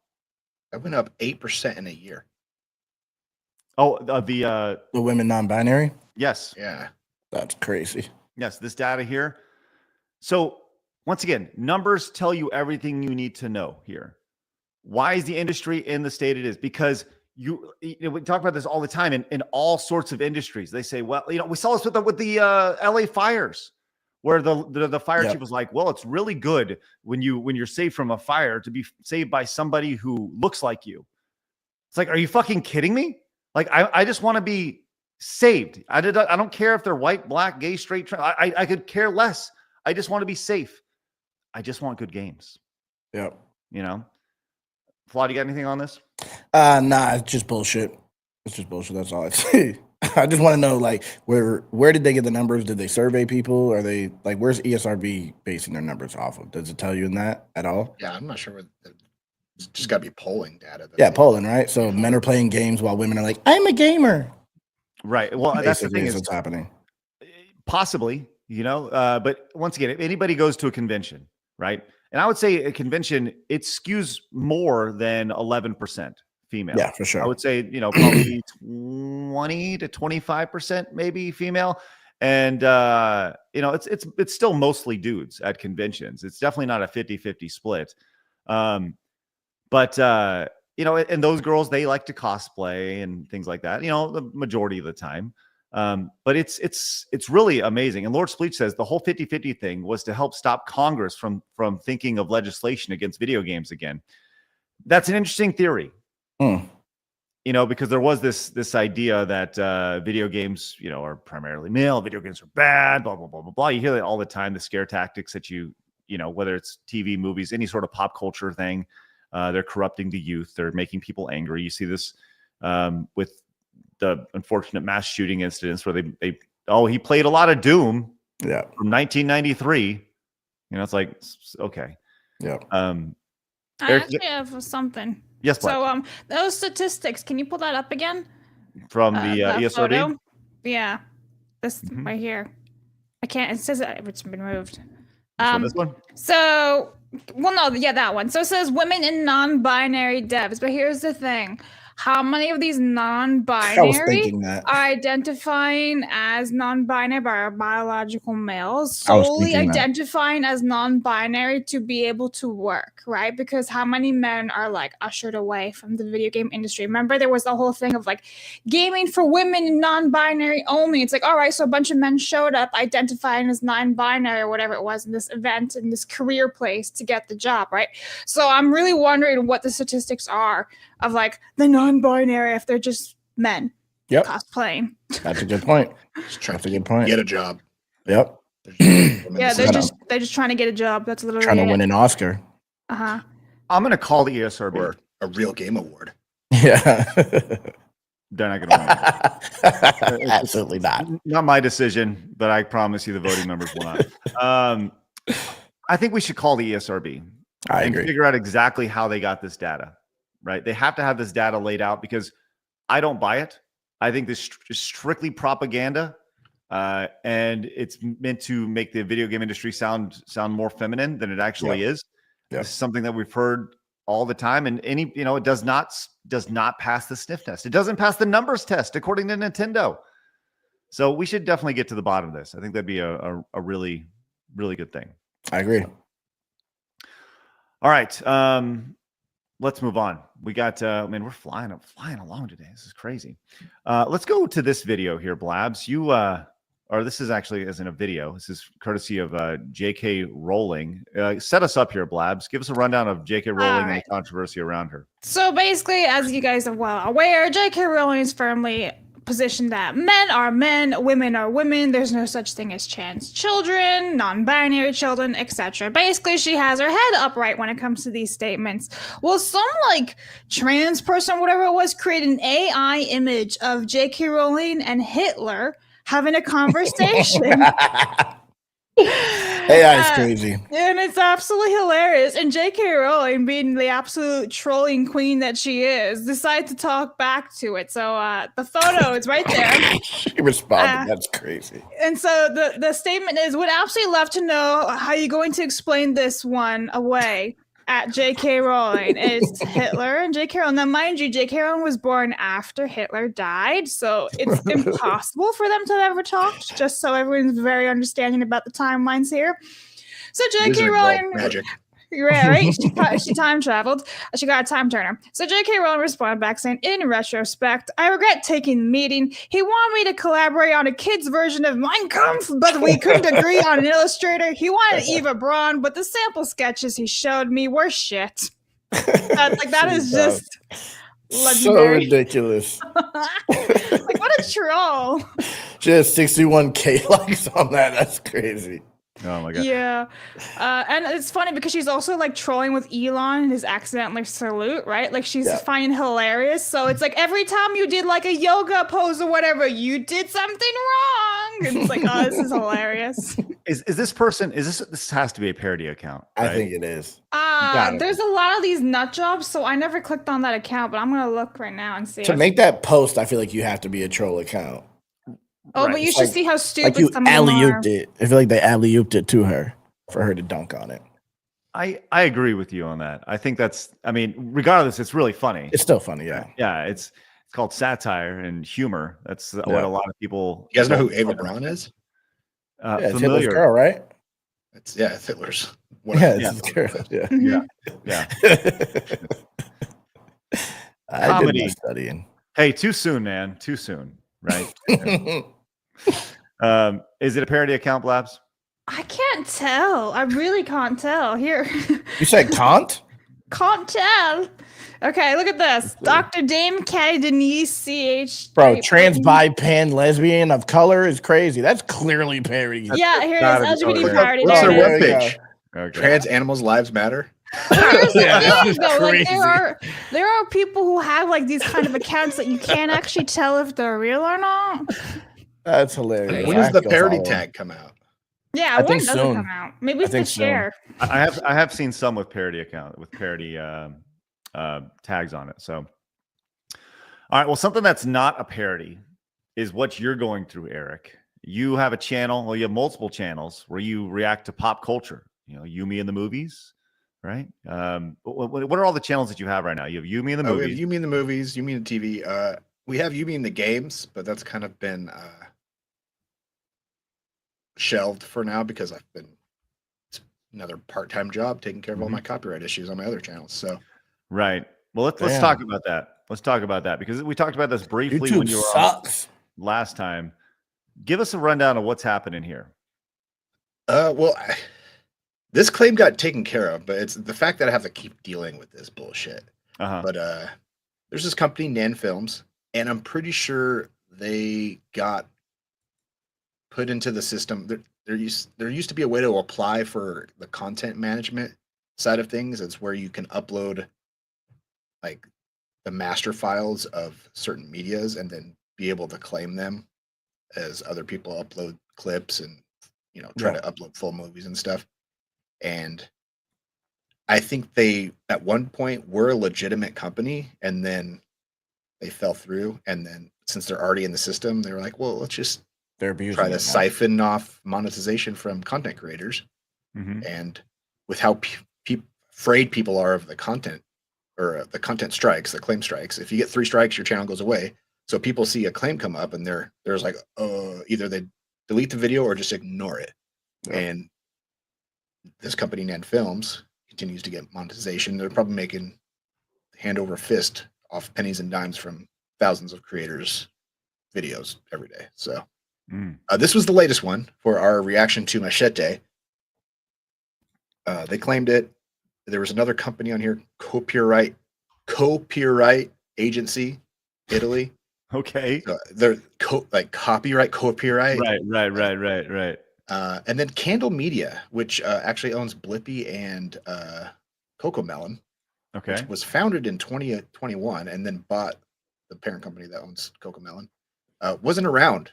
That went up 8% in a year. Oh, the women non-binary? Yes. Yeah. That's crazy. Yes, this data here. So once again, numbers tell you everything you need to know here. Why is the industry in the state it is? Because we talk about this all the time in all sorts of industries. They say, well, we saw this with the LA fires, where the fire chief was like, well, it's really good when you're saved from a fire to be saved by somebody who looks like you. It's like, are you fucking kidding me? Like, I just want to be saved. I don't care if they're white, black, gay, straight. I could care less. I just want to be safe. I just want good games. Yeah. Flaw, you got anything on this? Nah, it's just bullshit. It's just bullshit. That's all I say. I just want to know, like, where did they get the numbers? Did they survey people? Are they like, where's ESRB basing their numbers off of? Does it tell you in that at all? Yeah, I'm not sure. It's just got to be polling data. Yeah, polling, right? So men are playing games while women are like, I'm a gamer. Right. Well, that's the thing is what's happening. Possibly, but once again, if anybody goes to a convention, right? And I would say a convention, it skews more than 11% female. Yeah, for sure. I would say, probably 20 to 25% maybe female. And, it's still mostly dudes at conventions. It's definitely not a 50-50 split. And those girls, they like to cosplay and things like that, the majority of the time. But it's really amazing. And Lord Spleech says the whole 50-50 thing was to help stop Congress from thinking of legislation against video games again. That's an interesting theory. Because there was this idea that video games, are primarily male, video games are bad, blah, blah, blah, blah, blah. You hear that all the time, the scare tactics that whether it's TV, movies, any sort of pop culture thing, they're corrupting the youth. They're making people angry. You see this with the unfortunate mass shooting incidents where he played a lot of Doom from 1993. It's like, okay. Yeah. I actually have something. Yes, Black. So those statistics, can you pull that up again? From the ESRB? Photo? Yeah. This right here. I can't, it says it's been moved. This one? So, that one. So it says women and non-binary devs, but here's the thing. How many of these non-binary are identifying as non-binary by biological males, solely identifying as non-binary to be able to work, right? Because how many men are like ushered away from the video game industry? Remember, there was the whole thing of like gaming for women and non-binary only. It's like, all right, so a bunch of men showed up identifying as non-binary or whatever it was in this event, in this career place to get the job, right? So I'm really wondering what the statistics are of like the non-binary if they're just men cosplaying. That's a good point. That's a good point. Get a job. Yep. Yeah, they're just trying to get a job. That's literally trying to win an Oscar. Uh-huh. I'm gonna call the ESRB or a real game award. Yeah. They're not gonna win. Absolutely not. Not my decision, but I promise you the voting members will not. I think we should call the ESRB. I agree. Figure out exactly how they got this data. Right? They have to have this data laid out because I don't buy it. I think this is strictly propaganda, and it's meant to make the video game industry sound more feminine than it actually is. This is something that we've heard all the time, and it does not pass the sniff test. It doesn't pass the numbers test according to Nintendo. So we should definitely get to the bottom of this. I think that'd be a really, really good thing. I agree. All right. Let's move on. We got, we're flying along today. This is crazy. Let's go to this video here, Blabs. This is actually isn't a video. This is courtesy of JK Rowling. Set us up here, Blabs. Give us a rundown of JK Rowling and the controversy around her. So basically, as you guys are well aware, JK Rowling is firmly position that men are men, women are women, there's no such thing as trans children, non-binary children, etc. Basically, she has her head upright when it comes to these statements. Well, some like trans person, whatever it was, created an AI image of J.K. Rowling and Hitler having a conversation. AI is crazy. And it's absolutely hilarious. And J.K. Rowling, being the absolute trolling queen that she is, decided to talk back to it. So the photo is right there. She responded. That's crazy. And so the statement is, would absolutely love to know how you're going to explain this one away at J.K. Rowling. It's Hitler and J.K. Rowling. Now, mind you, J.K. Rowling was born after Hitler died, so it's impossible for them to have ever talked, just so everyone's very understanding about the timelines here. So J.K. Rowling... Magic. Right? She time traveled. She got a time turner. So J.K. Rowling responded back saying, in retrospect, I regret taking the meeting. He wanted me to collaborate on a kid's version of Mein Kampf, but we couldn't agree on an illustrator. He wanted Eva Braun, but the sample sketches he showed me were shit. That is just legendary. So ridiculous. Like, what a troll. She has 61K likes on that. That's crazy. Oh my god. Yeah. And it's funny because she's also like trolling with Elon and his accidentally salute, right? Like she's finding hilarious. So it's like every time you did like a yoga pose or whatever, you did something wrong. And it's like, oh, this is hilarious. Is this person, this has to be a parody account, right? I think it is. There's a lot of these nut jobs, so I never clicked on that account, but I'm gonna look right now and see. To make that post, I feel like you have to be a troll account. Oh, but you should see how stupid like you some of them are. alley-ooped it. I feel like they alley-ooped it to her for her to dunk on it. I agree with you on that. I think regardless, it's really funny. It's still funny, yeah. Yeah, it's called satire and humor. That's what a lot of people. You guys know who Eva Braun is? It's Hitler's girl, right? It's Hitler's. It's his girl. Yeah. I did my studying. Hey, too soon, man. Too soon. Right? Is it a parody account, Blabs? I can't tell. I really can't tell. Here. You said can't? Can't tell. Okay, look at this. Dr. Dame Caddy Denise CH. Bro, trans, bi, pan, lesbian of color is crazy. That's clearly parody. Yeah, here it is. LGBT parody. What's their There it is. webpage? Okay. Trans animals' lives matter. Here's the thing, though. Like, there are people who have like these kind of accounts that you can't actually tell if they're real or not. That's hilarious. When does the parody tag come out? Yeah, when does it come out? Maybe we can share. I have seen some with parody tags on it. So, all right. Well, something that's not a parody is what you're going through, Eric. You have a channel. Well, you have multiple channels where you react to pop culture. You know, You, Me, in the Movies. Right. What are all the channels that you have right now? You have You, Me, in the Movies. We have You, Me, in the Movies. You, Me, in the TV. We have You, Me, in the Games, but that's kind of been shelved for now because it's another part-time job taking care of all my copyright issues on my other channels. So, right. Well, let's talk about that. Let's talk about that because we talked about this briefly YouTube when you were sucks. on last time. Give us a rundown of what's happening here. This claim got taken care of, but it's the fact that I have to keep dealing with this bullshit. But there's this company, Nan Films, and I'm pretty sure they got put into the system. There used to be a way to apply for the content management side of things. It's where you can upload like the master files of certain medias and then be able to claim them as other people upload clips and try to upload full movies and stuff. And I think they, at one point, were a legitimate company, and then they fell through. And then, since they're already in the system, they were like, "Well, let's just try to siphon off monetization from content creators." And with how afraid people are of the content or the content strikes, the claim strikes, if you get 3 strikes, your channel goes away. So people see a claim come up, and there's like, either they delete the video or just ignore it. And this company, Nan Films, continues to get monetization. They're probably making hand over fist off pennies and dimes from thousands of creators' videos every day. So this was the latest one for our reaction to Machete. They claimed it. There was another company on here, Copyright Agency, Italy. Okay. So they're like copyright. Right. And then Candle Media, which actually owns Blippi and Cocomelon, Okay. which was founded in 2021 and then bought the parent company that owns Cocomelon, wasn't around.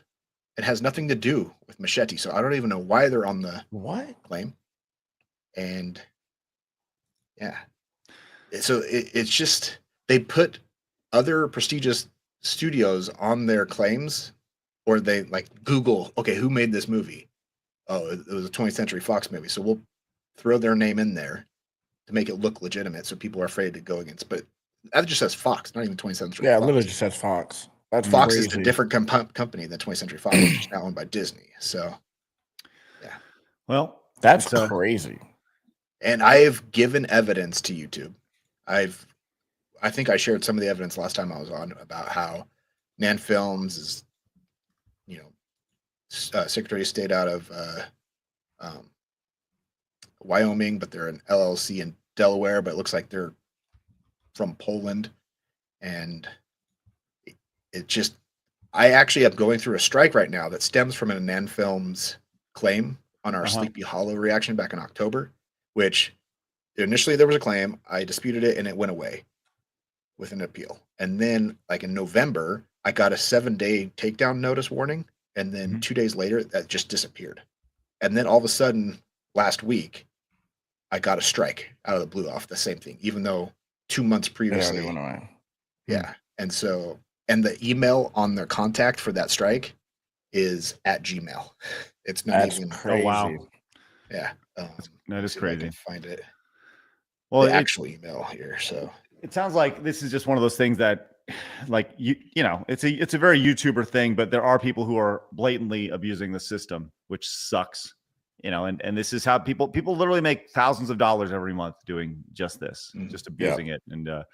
It has nothing to do with Machete, so I don't even know why they're on the claim. And yeah, so it's just they put other prestigious studios on their claims, or they like Google, okay, who made this movie? Oh, it was a 20th Century Fox movie, so we'll throw their name in there to make it look legitimate, so people are afraid to go against. But that just says Fox, not even 20th Century. Yeah, Fox. it literally just says Fox. That's Fox crazy. is a different company than 20th Century Fox, which is now owned by Disney. So, yeah. Well, that's crazy. And I have given evidence to YouTube. I think I shared some of the evidence last time I was on about how Nan Films is, Secretary of State out of Wyoming, but they're an LLC in Delaware, but it looks like they're from Poland. And it just, I actually am going through a strike right now that stems from a Nan Films claim on our Sleepy Hollow reaction back in October, which initially there was a claim, I disputed it, and it went away with an appeal. And then, like in November, I got a 7-day takedown notice warning, and then 2 days later, that just disappeared. And then all of a sudden, last week, I got a strike out of the blue off the same thing, even though 2 months previously. Yeah, went away. Yeah. And so, and the email on their contact for that strike is at Gmail. It's not even crazy. Oh, wow. Yeah. That is crazy. Find it. Well, the actual email here. So it sounds like this is just one of those things that, like, it's a very YouTuber thing, but there are people who are blatantly abusing the system, which sucks. And this is how people literally make thousands of dollars every month doing just this, just abusing it. And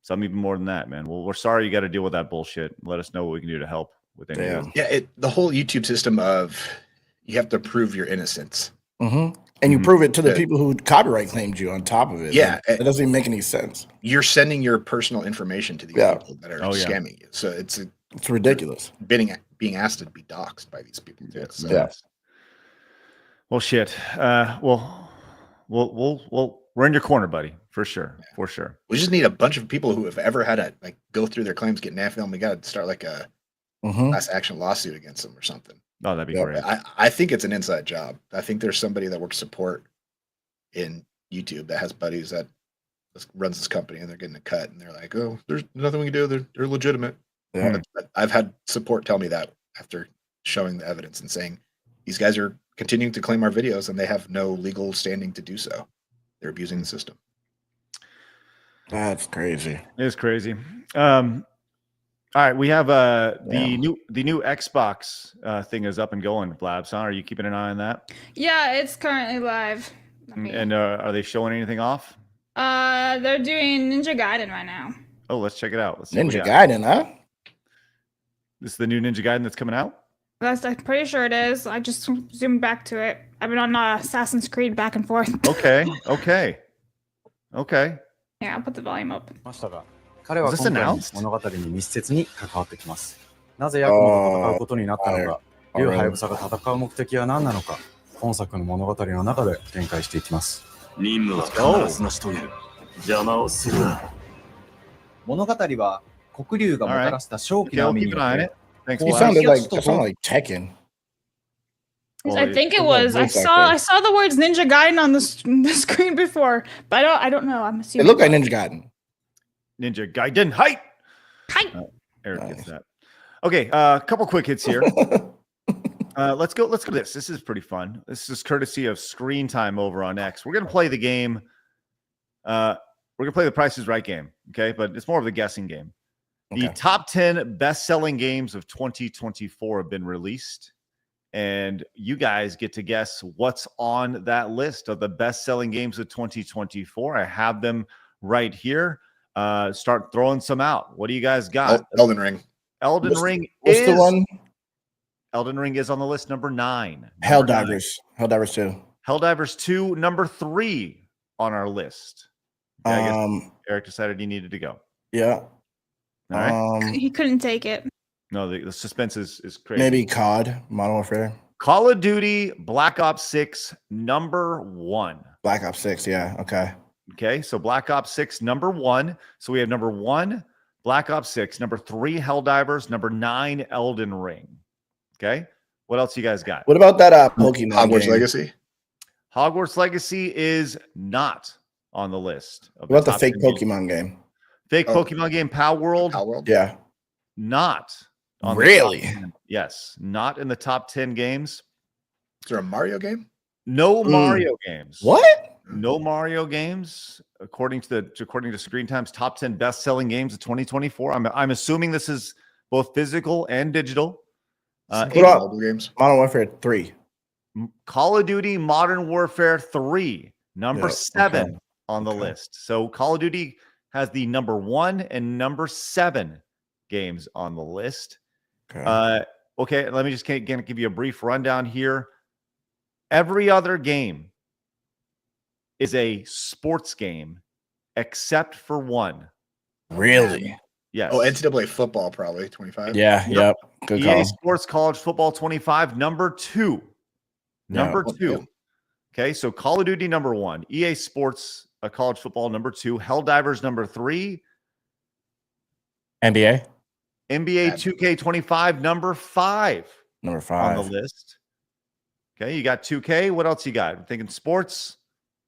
some even more than that, man. Well, we're sorry you got to deal with that bullshit. Let us know what we can do to help with any of this. Yeah, the whole YouTube system of you have to prove your innocence. Mm-hmm. And you prove it to the people who copyright claimed you on top of it. Yeah. It doesn't even make any sense. You're sending your personal information to these people that are scamming you. So it's ridiculous. Being asked to be doxxed by these people too. So. Yeah. Well, shit. We're in your corner, buddy, for sure. Yeah. For sure. We just need a bunch of people who have ever had to go through their claims, get NAF film. We got to start like a class action lawsuit against them or something. Oh, that'd be great. I think it's an inside job. I think there's somebody that works support in YouTube that has buddies that runs this company, and they're getting a cut, and they're like, "Oh, there's nothing we can do. They're legitimate." Yeah. But I've had support tell me that after showing the evidence and saying these guys are continuing to claim our videos, and they have no legal standing to do so. They're abusing the system. That's crazy. It is crazy. All right, we have the new Xbox thing is up and going. Blabs, huh? Are you keeping an eye on that? Yeah, it's currently live. And are they showing anything off? They're doing Ninja Gaiden right now. Oh, let's check it out. Let's see Ninja Gaiden, huh? This is the new Ninja Gaiden that's coming out? I'm pretty sure it is. I just zoomed back to it. I've been on Assassin's Creed back and forth. Okay. Yeah, I'll put the volume up. 彼は今回の物語に密接に関わってきます。なぜヤクモと戦うことになったのか、竜ハヤブサが戦う目的は何なのか、本作の物語の中で展開していきます。任務は必ず成し遂げる。邪魔をするな。物語は黒竜がもたらした正気の海によって。He sounded like Tekken. I think it was. I saw the words Ninja Gaiden on the screen before, but I don't know. I'm assuming it looked like Ninja Gaiden. Ninja Gaiden, height. Eric gets that. Okay, a couple quick hits here. Let's go to this. This is pretty fun. This is courtesy of Screen Time over on X. We're gonna play the game. We're gonna play the Price is Right game. Okay, but it's more of the guessing game. The top 10 best-selling games of 2024 have been released, and you guys get to guess what's on that list of the best-selling games of 2024. I have them right here. Start throwing some out. What do you guys got? Elden Ring. What's the one? Elden Ring is on the list, number 9. Helldivers 2. Helldivers 2, number 3 on our list. Okay, I guess Eric decided he needed to go. Yeah. All right. He couldn't take it. No, the suspense is crazy. Maybe COD, Modern Warfare. Call of Duty Black Ops 6 number 1. Black Ops 6, yeah. Okay. Okay, so Black Ops 6 number 1. So we have number 1, Black Ops 6, number 3, Helldivers, number 9, Elden Ring. Okay, what else you guys got? What about that Pokemon Hogwarts game? Legacy? Hogwarts Legacy is not on the list. What about the top fake 10 games. Pokemon game? Fake Pokemon game, Pow World? Pow World? Yeah. Not on Really? the top 10. Yes, not in the top 10 games. Is there a Mario game? No Mario games. What? No Mario games, according to Screen Time's top 10 best-selling games of 2024. I'm assuming this is both physical and digital. What about Mobile games? Modern Warfare 3? Call of Duty Modern Warfare 3, number 7 on the list. So Call of Duty has the number 1 and number 7 games on the list. Okay, let me just give you a brief rundown here. Every other game is a sports game except for one. Really? Yes. Oh, NCAA football, probably 25. Yeah. Yep. Good EA call. Sports College Football 25, number 2. Number 2. Okay, so Call of Duty number 1, EA Sports College Football number 2, Helldivers number 3, NBA 2K25 number 5. number 5 on the list. Okay, you got 2K. What else you got? I'm thinking sports.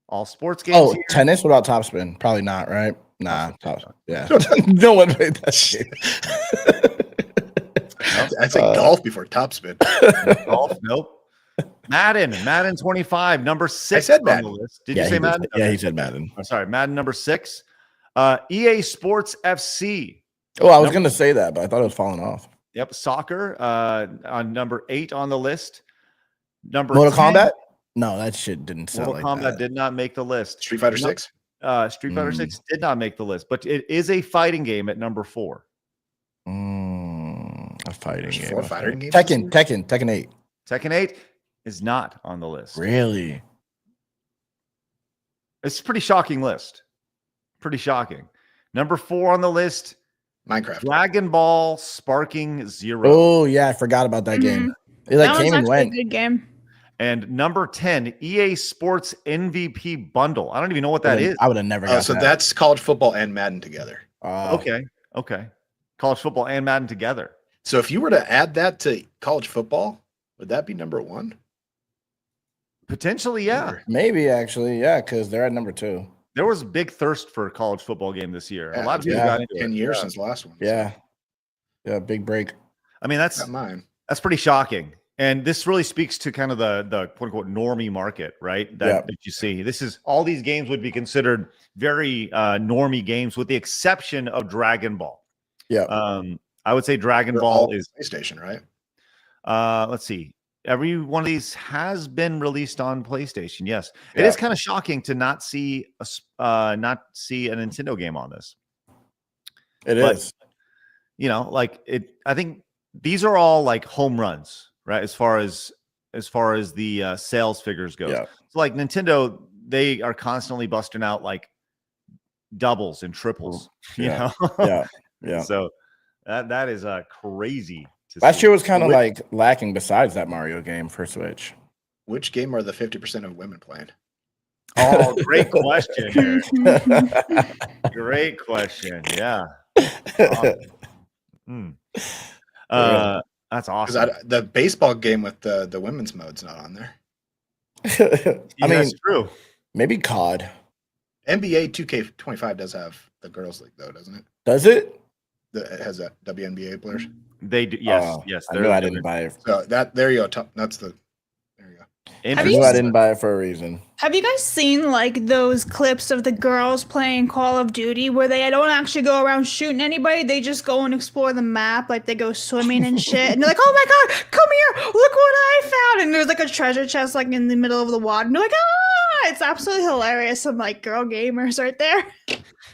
All sports games. Oh, here. tennis. What about Topspin? Probably not, right? Nah, yeah. No one played that shit. I'd say golf before Topspin. Golf? Nope. Madden 25, number 6 I said on Madden. the list. Did you say Madden? Yeah, he said Madden. I'm sorry, Madden number 6. EA Sports FC. Oh, I was going to say that, but I thought it was falling off. Yep, soccer on number 8 on the list. Number Mortal 10, Kombat? No, that shit didn't sound Mortal like Kombat that. did not make the list. Street Fighter 6? Street Fighter 6 did not make the list, but it is a fighting game at number 4. A fighting game. 4 fighting games? Tekken 8. Tekken 8 is not on the list. Really? It's a pretty shocking list. Pretty shocking. Number 4 on the list, Minecraft. Dragon Ball Sparking Zero. Oh, yeah, I forgot about that game. It like That came was and actually went. a good game. And number 10, EA Sports MVP Bundle. I don't even know what that is. I would have never got So that. that's college football and Madden together. Okay. College football and Madden together. So if you were to add that to college football, would that be number 1? Potentially, yeah. Maybe actually, yeah, because they're at number 2. There was a big thirst for a college football game this year. A lot of people Yeah. got into 10 it. years since the last one. Yeah. Yeah, big break. I mean, Not mine. that's pretty shocking. And this really speaks to kind of the quote unquote normie market, right? That you see. This is all these games would be considered very normie games, with the exception of Dragon Ball. Yeah. I would say Dragon They're Ball all is PlayStation, right? let's see. Every one of these has been released on PlayStation. Yes. It is kind of shocking to not see a Nintendo game on this. It is. You know, like I think these are all like home runs, right? As far as the sales figures go. Yeah. So like Nintendo, they are constantly busting out like doubles and triples. You know? Yeah. So that is crazy. Last year was kind of like lacking besides that Mario game for Switch. Which game are the 50% of women playing? Oh, great question here. Great question. Yeah. That's awesome. The baseball game with the women's mode's not on there. I mean, that's true. Maybe COD. NBA 2K25 does have the girls league though, doesn't it? Does it? It has that WNBA players. They do. Yes. I knew I didn't buy it. So there you go. That's the. There you go. I knew I didn't buy it for a reason. Have you guys seen like those clips of the girls playing Call of Duty where they don't actually go around shooting anybody? They just go and explore the map, like they go swimming and shit. And they're like, "Oh my god, come here! Look what I found!" And there's like a treasure chest like in the middle of the water. And they're like, "Ah!" It's absolutely hilarious. Some like girl gamers right there.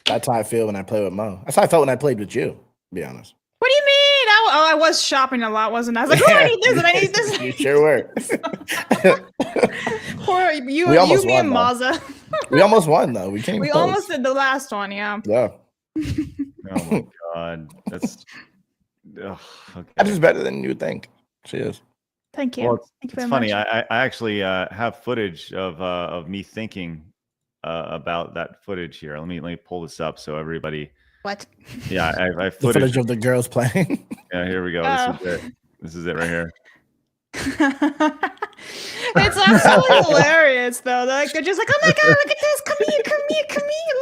That's how I feel when I play with Mo. That's how I felt when I played with you, to be honest. What do you mean? I was shopping a lot, wasn't I? I was like, "Oh, I need this and I need this." You sure were. Poor you, We almost me, won, and though. Maza. We almost won though. We came We close. almost did the last one, yeah. Yeah. Oh my god, that's. Ugh, okay. That is better than you would think. She is. Thank you. Well, Thank you it's very funny. much. I actually have footage of me thinking about that footage here. Let me pull this up so everybody. What? Yeah, I have The footage. footage of the girls playing. Yeah, here we go. Oh. This is it right here. It's absolutely hilarious, though. They're just like, oh my god, look at this! Come here,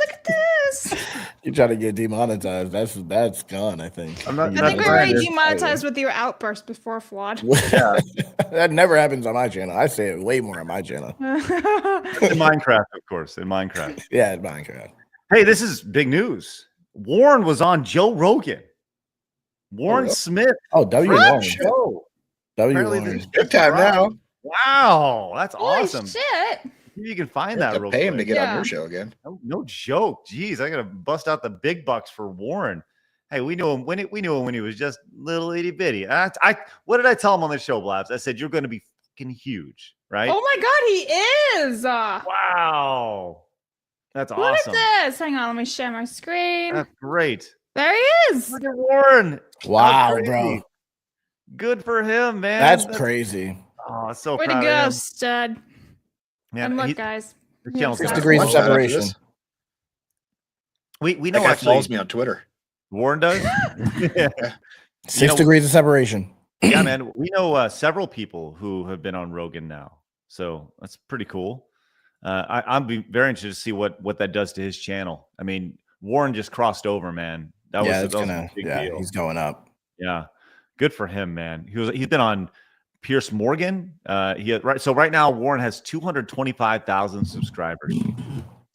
look at this! You try to get demonetized. That's gone. I think. I'm not. I think we already demonetized with your outburst before, Flawed. Yeah, that never happens on my channel. I say it way more on my channel. in Minecraft, of course. In Minecraft. Yeah, in Minecraft. Hey, this is big news. Warren was on Joe Rogan. Warren Smith. Oh, W. Friend of Warren. the show. W. Apparently Warren. this- Good time now. Wow, that's Holy awesome. shit! Maybe you can find You have that to real pay him to quick. get on Yeah. your show again. No joke. Jeez, I gotta bust out the big bucks for Warren. Hey, we knew him when he was just little itty bitty. What did I tell him on the show, Blabs? I said you're going to be fucking huge, right? Oh my god, he is! Wow, that's Look awesome. at this! Hang on, let me share my screen. That's great. There he is! Look at Warren. Wow, That's bro. crazy. Good for him, man. That's crazy. Oh, so Way to proud go, of him. stud. Man, And look, he- guys. the Yeah, channel's 6 gonna degrees of explode. separation. We That know guy actually follows me on Twitter. Warren does. Yeah. 6 degrees of separation. Yeah, man. We know several people who have been on Rogan now, so that's pretty cool. I'm very interested to see what that does to his channel. I mean, Warren just crossed over, man. That was a big deal. He's going up. Yeah, good for him, man. He's been on Pierce Morgan. Right now Warren has 225,000 subscribers.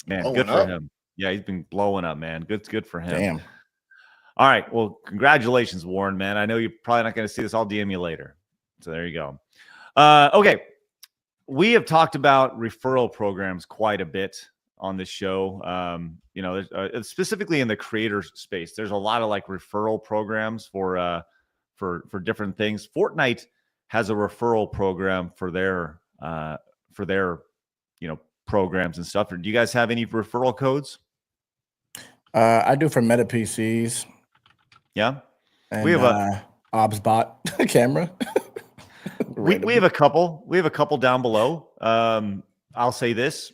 Man, Blowing good for up. him. Yeah, he's been blowing up, man. Good for him. Damn. All right. Well, congratulations, Warren, man. I know you're probably not going to see this. I'll DM you later. So there you go. Okay. We have talked about referral programs quite a bit on this show. There's, specifically in the creator space, there's a lot of like referral programs for different things. Fortnite has a referral program for their programs and stuff. Do you guys have any referral codes? I do for Meta PCs. Yeah. And, We have a ObsBot camera. we have a couple. We have a couple down below. I'll say this: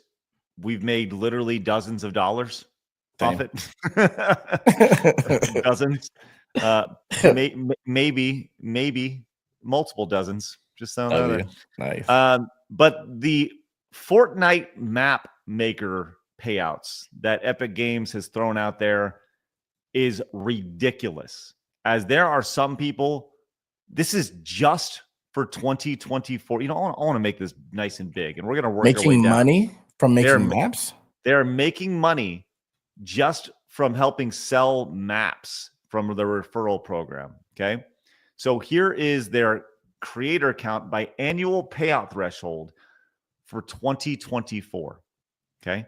we've made literally dozens of dollars off it. Dozens, maybe multiple dozens. Just so nice. But the Fortnite map maker payouts that Epic Games has thrown out there is ridiculous. As there are some people, this is just for 2024. I want to make this nice and big, and we're going to work our way Making down. money from making maps? They're making money just from helping sell maps from the referral program. Okay. So here is their creator count by annual payout threshold for 2024. Okay.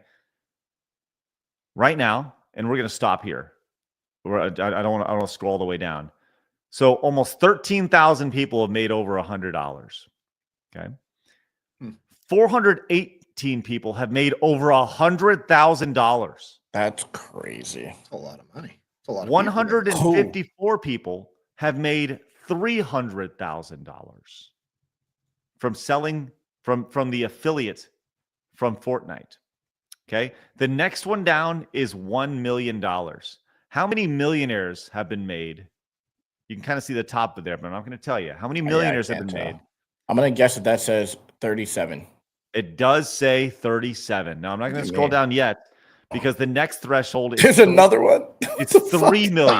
Right now, and we're going to stop here. I don't want to scroll all the way down. So almost 13,000 people have made over $100. Okay. 418 people have made over $100,000. That's crazy. That's a lot of money. It's a lot of 154 people have made $300,000 from selling from the affiliate from Fortnite. Okay. The next one down is $1 million. How many millionaires have been made? You can kind of see the top of there, but I'm not going to tell you. How many millionaires have been made? I'm going to guess that says 37. It does say 37. Now, I'm not going to scroll down yet because the next threshold is... There's another one? It's 3 million.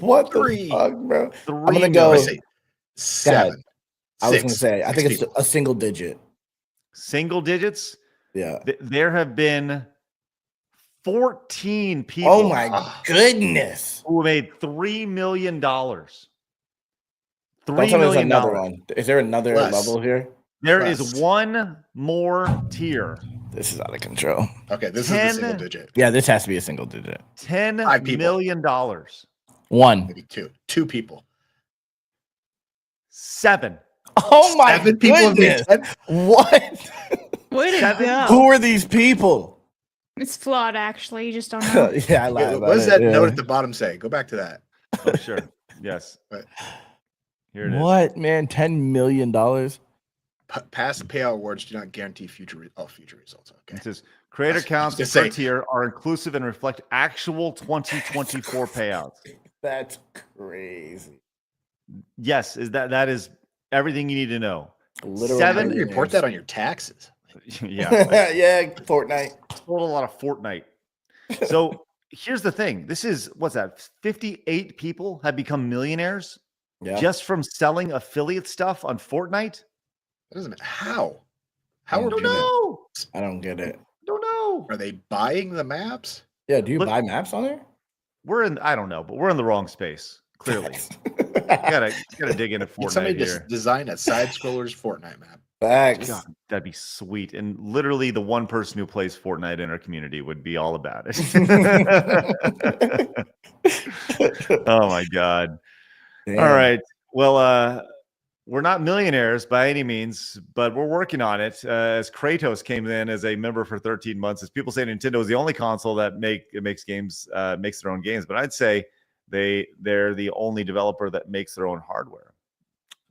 What the fuck, bro? I'm going to go... 7. I was going to say, I think it's a single digit. Single digits? Yeah. There have been 14 people. Oh my goodness. Who made $3 million. $3 million. Another one. Is there another level here? There is one more tier. This is out of control. Okay, this is a single digit. Yeah, this has to be a single digit. $10 million. One. Maybe two. 2 people. 7. Oh my 7 people have made goodness. 10? What? Way to go. Who are these people? It's flawed, actually. You just don't know. Yeah, I lied. What does that note at the bottom say? Go back to that. Oh, sure. Yes. Right. Here it is. What, man? $10 million? Past payout awards do not guarantee future results. Okay. It says creator counts per tier are inclusive and reflect actual 2024 payouts. That's crazy. Yes, that is everything you need to know. Literally, how do you report that on your taxes? Yeah. Yeah, Fortnite. Sold a lot of Fortnite. So here's the thing. This is, what's that? 58 people have become millionaires just from selling affiliate stuff on Fortnite. That doesn't how? How I are don't people? know. I don't get it. Don't know. Are they buying the maps? Yeah, do you buy maps on there? We're in, I don't know, but we're in the wrong space. Clearly. gotta dig into Fortnite. Somebody here. design a side scrollers Fortnite map. Facts. God, that'd be sweet. And literally the one person who plays Fortnite in our community would be all about it. Oh my God. Damn. All right. Well, we're not millionaires by any means, but we're working on it. As Kratos came in as a member for 13 months, as people say Nintendo is the only console that makes their own games, but I'd say they're the only developer that makes their own hardware.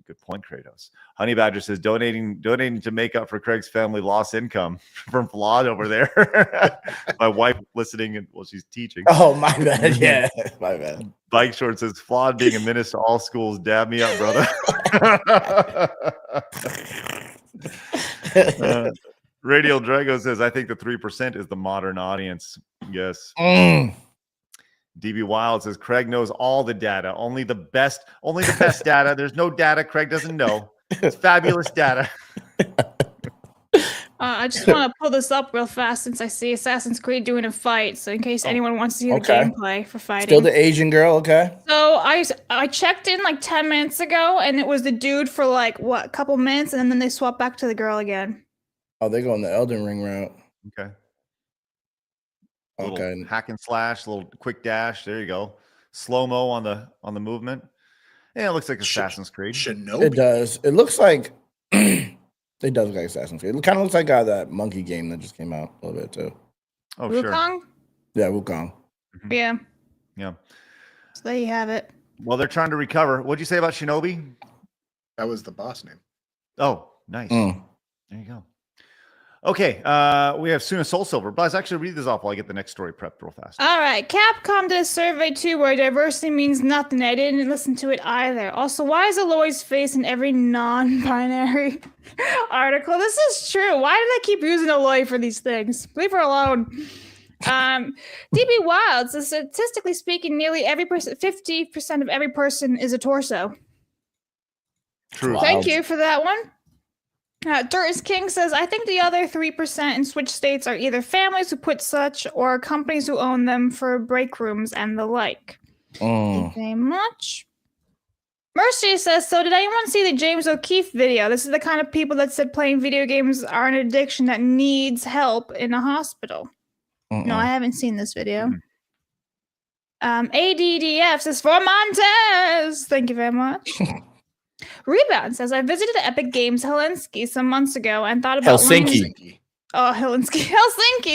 Good point, Kratos. Honey Badger says donating to make up for Craig's family lost income from Flawed over there. My wife listening while she's teaching. Oh, my bad. Yeah, my bad. Bike Short says Flawed being a menace to all schools. Dab me up, brother. Radial Drago says I think the 3% is the modern audience. Yes. DB Wild says Craig knows all the data, only the best data. There's no data Craig doesn't know. It's fabulous data. I just want to pull this up real fast since I see Assassin's Creed doing a fight. So in case anyone wants to see the gameplay for fighting. Still the Asian girl, okay? So I checked in like 10 minutes ago, and it was the dude for like a couple minutes, and then they swapped back to the girl again. Oh, they're going the Elden Ring route. Okay. Okay. Hack and slash, little quick dash. There you go. Slow-mo on the movement. Yeah, it looks like Assassin's Creed. Shinobi. It does. It looks like it does look like Assassin's Creed. It kind of looks like that monkey game that just came out a little bit too. Oh, Wukong? sure. Yeah, Wukong. Yeah. Yeah. So there you have it. Well, they're trying to recover. What'd you say about Shinobi? That was the boss name. Oh, nice. There you go. Okay, we have Suna Soul Silver. Buzz, actually read this off while I get the next story prepped real fast. All right, Capcom did a survey too where diversity means nothing. I didn't listen to it either. Also, why is Aloy's face in every non-binary article? This is true. Why do they keep using Aloy for these things? Leave her alone. DB Wild says, statistically speaking, nearly every person, 50% of every person is a torso. True. Thank you for that one. Dirt is King says, I think the other 3% in Switch states are either families who put such or companies who own them for break rooms and the like. Thank you very much. Mercy says, so did anyone see the James O'Keefe video? This is the kind of people that said playing video games are an addiction that needs help in a hospital. No, I haven't seen this video. ADDF says, for Montez. Thank you very lemuch. Rebound says, I visited the Epic Games Helsinki some months ago and thought about Helsinki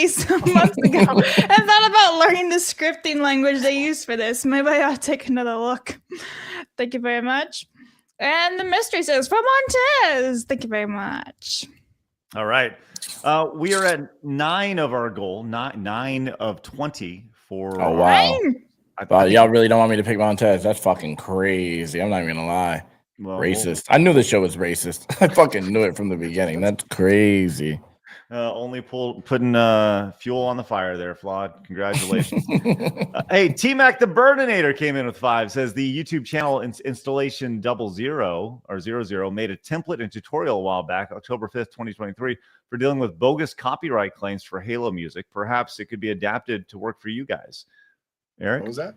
some months ago and thought about learning the scripting language they use for this. Maybe I'll take another look. Thank you very much. And the mystery says, for Montez. Thank you very much. All right. We are at 9 of our goal, 9 of 20 for. Oh, wow. Y'all really don't want me to pick Montez. That's fucking crazy. I'm not even gonna lie. Well, racist. I knew the show was racist. I fucking knew it from the beginning. That's crazy. Only putting fuel on the fire there, Flawed. Congratulations. Hey, T-Mac the Burninator came in with 5. Says the YouTube channel installation 00 made a template and tutorial a while back, October 5th, 2023, for dealing with bogus copyright claims for Halo music. Perhaps it could be adapted to work for you guys. Eric? What was that?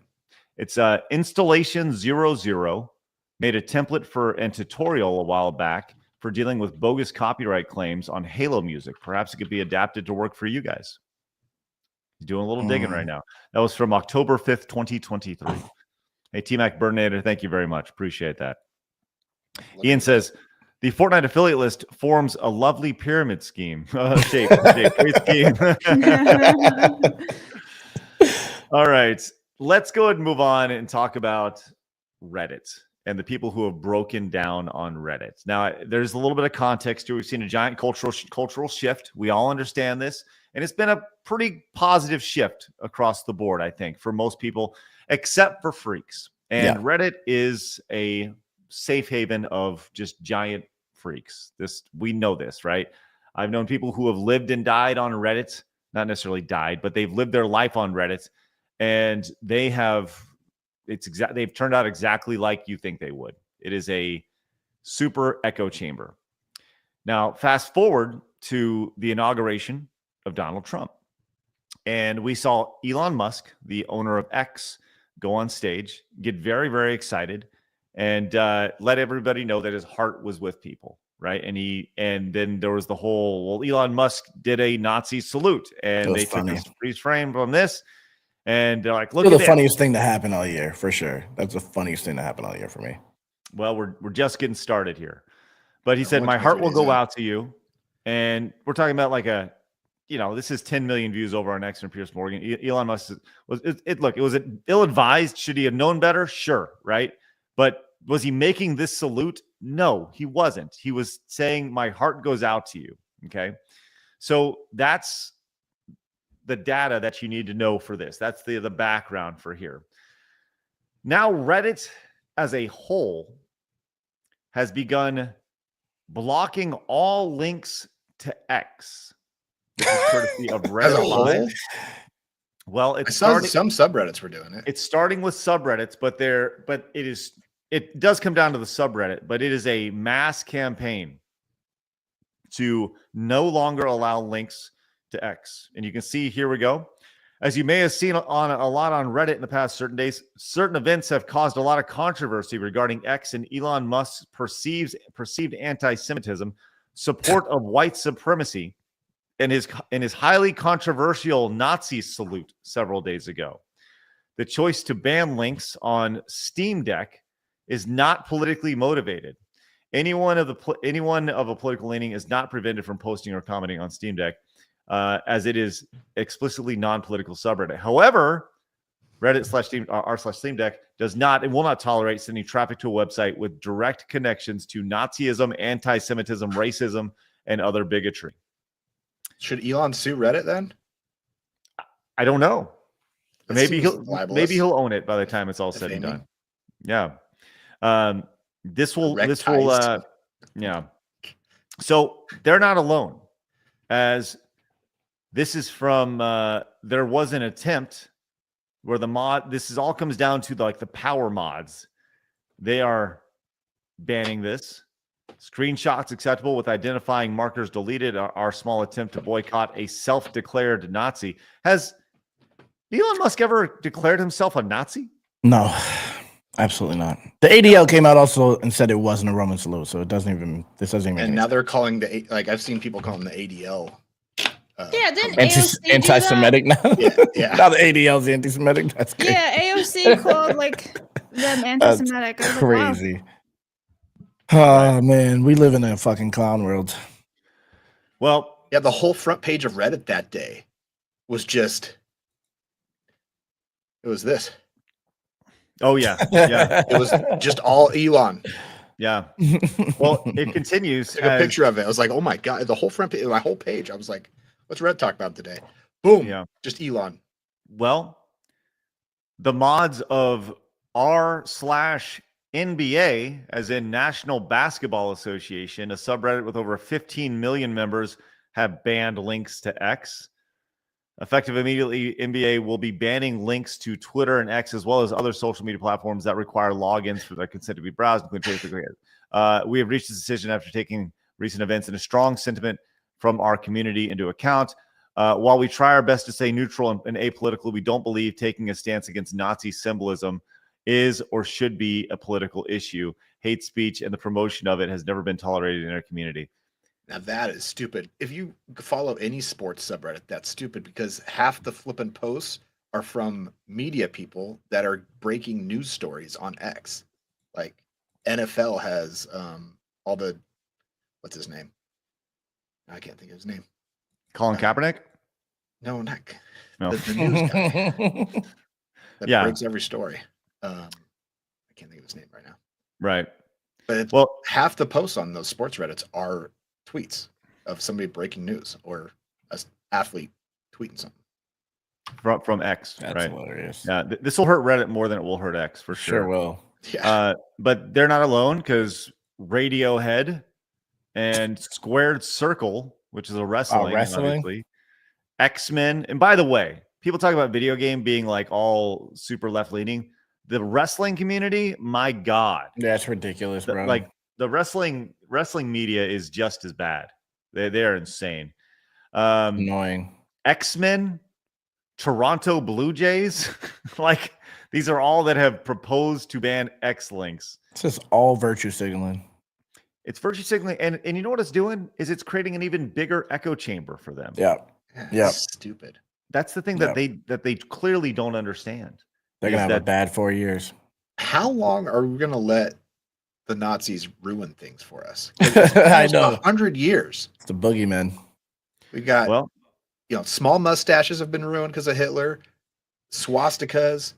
It's installation 00. Made a template and tutorial a while back for dealing with bogus copyright claims on Halo music. Perhaps it could be adapted to work for you guys. He's doing a little digging right now. That was from October 5th, 2023. Hey, T-Mac Burninator, thank you very much. Appreciate that. Ian says, The Fortnite affiliate list forms a lovely pyramid scheme. Shape. Great scheme. All right. Let's go ahead and move on and talk about Reddit and the people who have broken down on Reddit. Now, there's a little bit of context here. We've seen a giant cultural shift. We all understand this. And it's been a pretty positive shift across the board, I think, for most people, except for freaks. And Reddit is a safe haven of just giant freaks. We know this, right? I've known people who have lived and died on Reddit, not necessarily died, but they've lived their life on Reddit, and they've turned out exactly like you think they would. It is a super echo chamber. Now, fast forward to the inauguration of Donald Trump, and we saw Elon Musk, the owner of X, go on stage, get very, very excited, and let everybody know that his heart was with people, right? And then there was the whole, well, Elon Musk did a Nazi salute, and they took this freeze frame from this, and they're like, look at the this. funniest thing to happen all year, for sure. That's the funniest thing to happen all year for me. Well, we're just getting started here. But he said, my heart will go out to you. And we're talking about like this is 10 million views over on X and Pierce Morgan. Elon Musk was it ill-advised? Should he have known better? Sure, right? But was he making this salute? No, he wasn't. He was saying, my heart goes out to you. Okay. So that's the data that you need to know for this. That's the background for here. Now, Reddit as a whole has begun blocking all links to X. This is courtesy of Reddit. As a whole? Well, some subreddits were doing it. It's starting with subreddits, but it does come down to the subreddit, but it is a mass campaign to no longer allow links to X. And you can see, here we go. As you may have seen on a lot on Reddit in the past certain days, certain events have caused a lot of controversy regarding X and Elon Musk's perceived anti-Semitism, support of white supremacy, and his highly controversial Nazi salute several days ago. The choice to ban links on Steam Deck is not politically motivated. Anyone of a political leaning is not prevented from posting or commenting on Steam Deck, as it is explicitly non-political subreddit. However, Reddit/r/Steam Deck does not and will not tolerate sending traffic to a website with direct connections to Nazism, anti-Semitism, racism, and other bigotry. Should Elon sue Reddit then? I don't know. Maybe he'll own it by the time it's all said and done. Yeah. Yeah. So they're not alone, as this is from there was an attempt where all comes down to the power mods. They are banning this. Screenshots acceptable with identifying markers deleted. Our small attempt to boycott a self-declared Nazi. Has Elon Musk ever declared himself a Nazi? No, absolutely not. The ADL came out also and said it wasn't a Roman salute, so this doesn't even. And now they're calling I've seen people call him the ADL. Didn't anti-Semitic now? Yeah. Now the ADL is anti-Semitic. That's crazy. Yeah, AOC called them anti-Semitic. That's crazy. Oh man, we live in a fucking clown world. Well, yeah, the whole front page of Reddit that day was just. It was this. Oh yeah, yeah. It was just all Elon. Yeah. Well, it continues. Took a picture of it. I was like, oh my god, the whole front page, my whole page. I was like, what's Reddit talk about today? Boom. Yeah. Just Elon. Well, the mods of r/NBA, as in National Basketball Association, a subreddit with over 15 million members, have banned links to X. Effective immediately, NBA will be banning links to Twitter and X, as well as other social media platforms that require logins for their consent to be browsed, including Facebook. We have reached this decision after taking recent events and a strong sentiment from our community into account. While we try our best to stay neutral and apolitical, we don't believe taking a stance against Nazi symbolism is or should be a political issue. Hate speech and the promotion of it has never been tolerated in our community. Now that is stupid. If you follow any sports subreddit, that's stupid because half the flippin' posts are from media people that are breaking news stories on X. Like NFL has all the what's his name? I can't think of his name. Colin Kaepernick? No, not No. the news guy that breaks every story. I can't think of his name right now. Right. But half the posts on those sports Reddits are tweets of somebody breaking news or an athlete tweeting something. From X, That's right? hilarious. Yeah, this will hurt Reddit more than it will hurt X for sure. Sure will. Yeah. But they're not alone because Radiohead and Squared Circle, which is a wrestling, obviously, X-Men. And by the way, people talk about video game being like all super left leaning. The wrestling community, my God, that's ridiculous, bro. Like the wrestling media is just as bad. They are insane. Annoying. X-Men, Toronto Blue Jays, like these are all that have proposed to ban X-Links. It's just all virtue signaling. It's virtue signaling, and you know what it's doing is it's creating an even bigger echo chamber for them. Yeah. Stupid. That's the thing that they clearly don't understand. They're gonna have a bad 4 years. How long are we gonna let the Nazis ruin things for us? I know. 100 years. It's the boogeyman. We got small mustaches have been ruined because of Hitler, swastikas,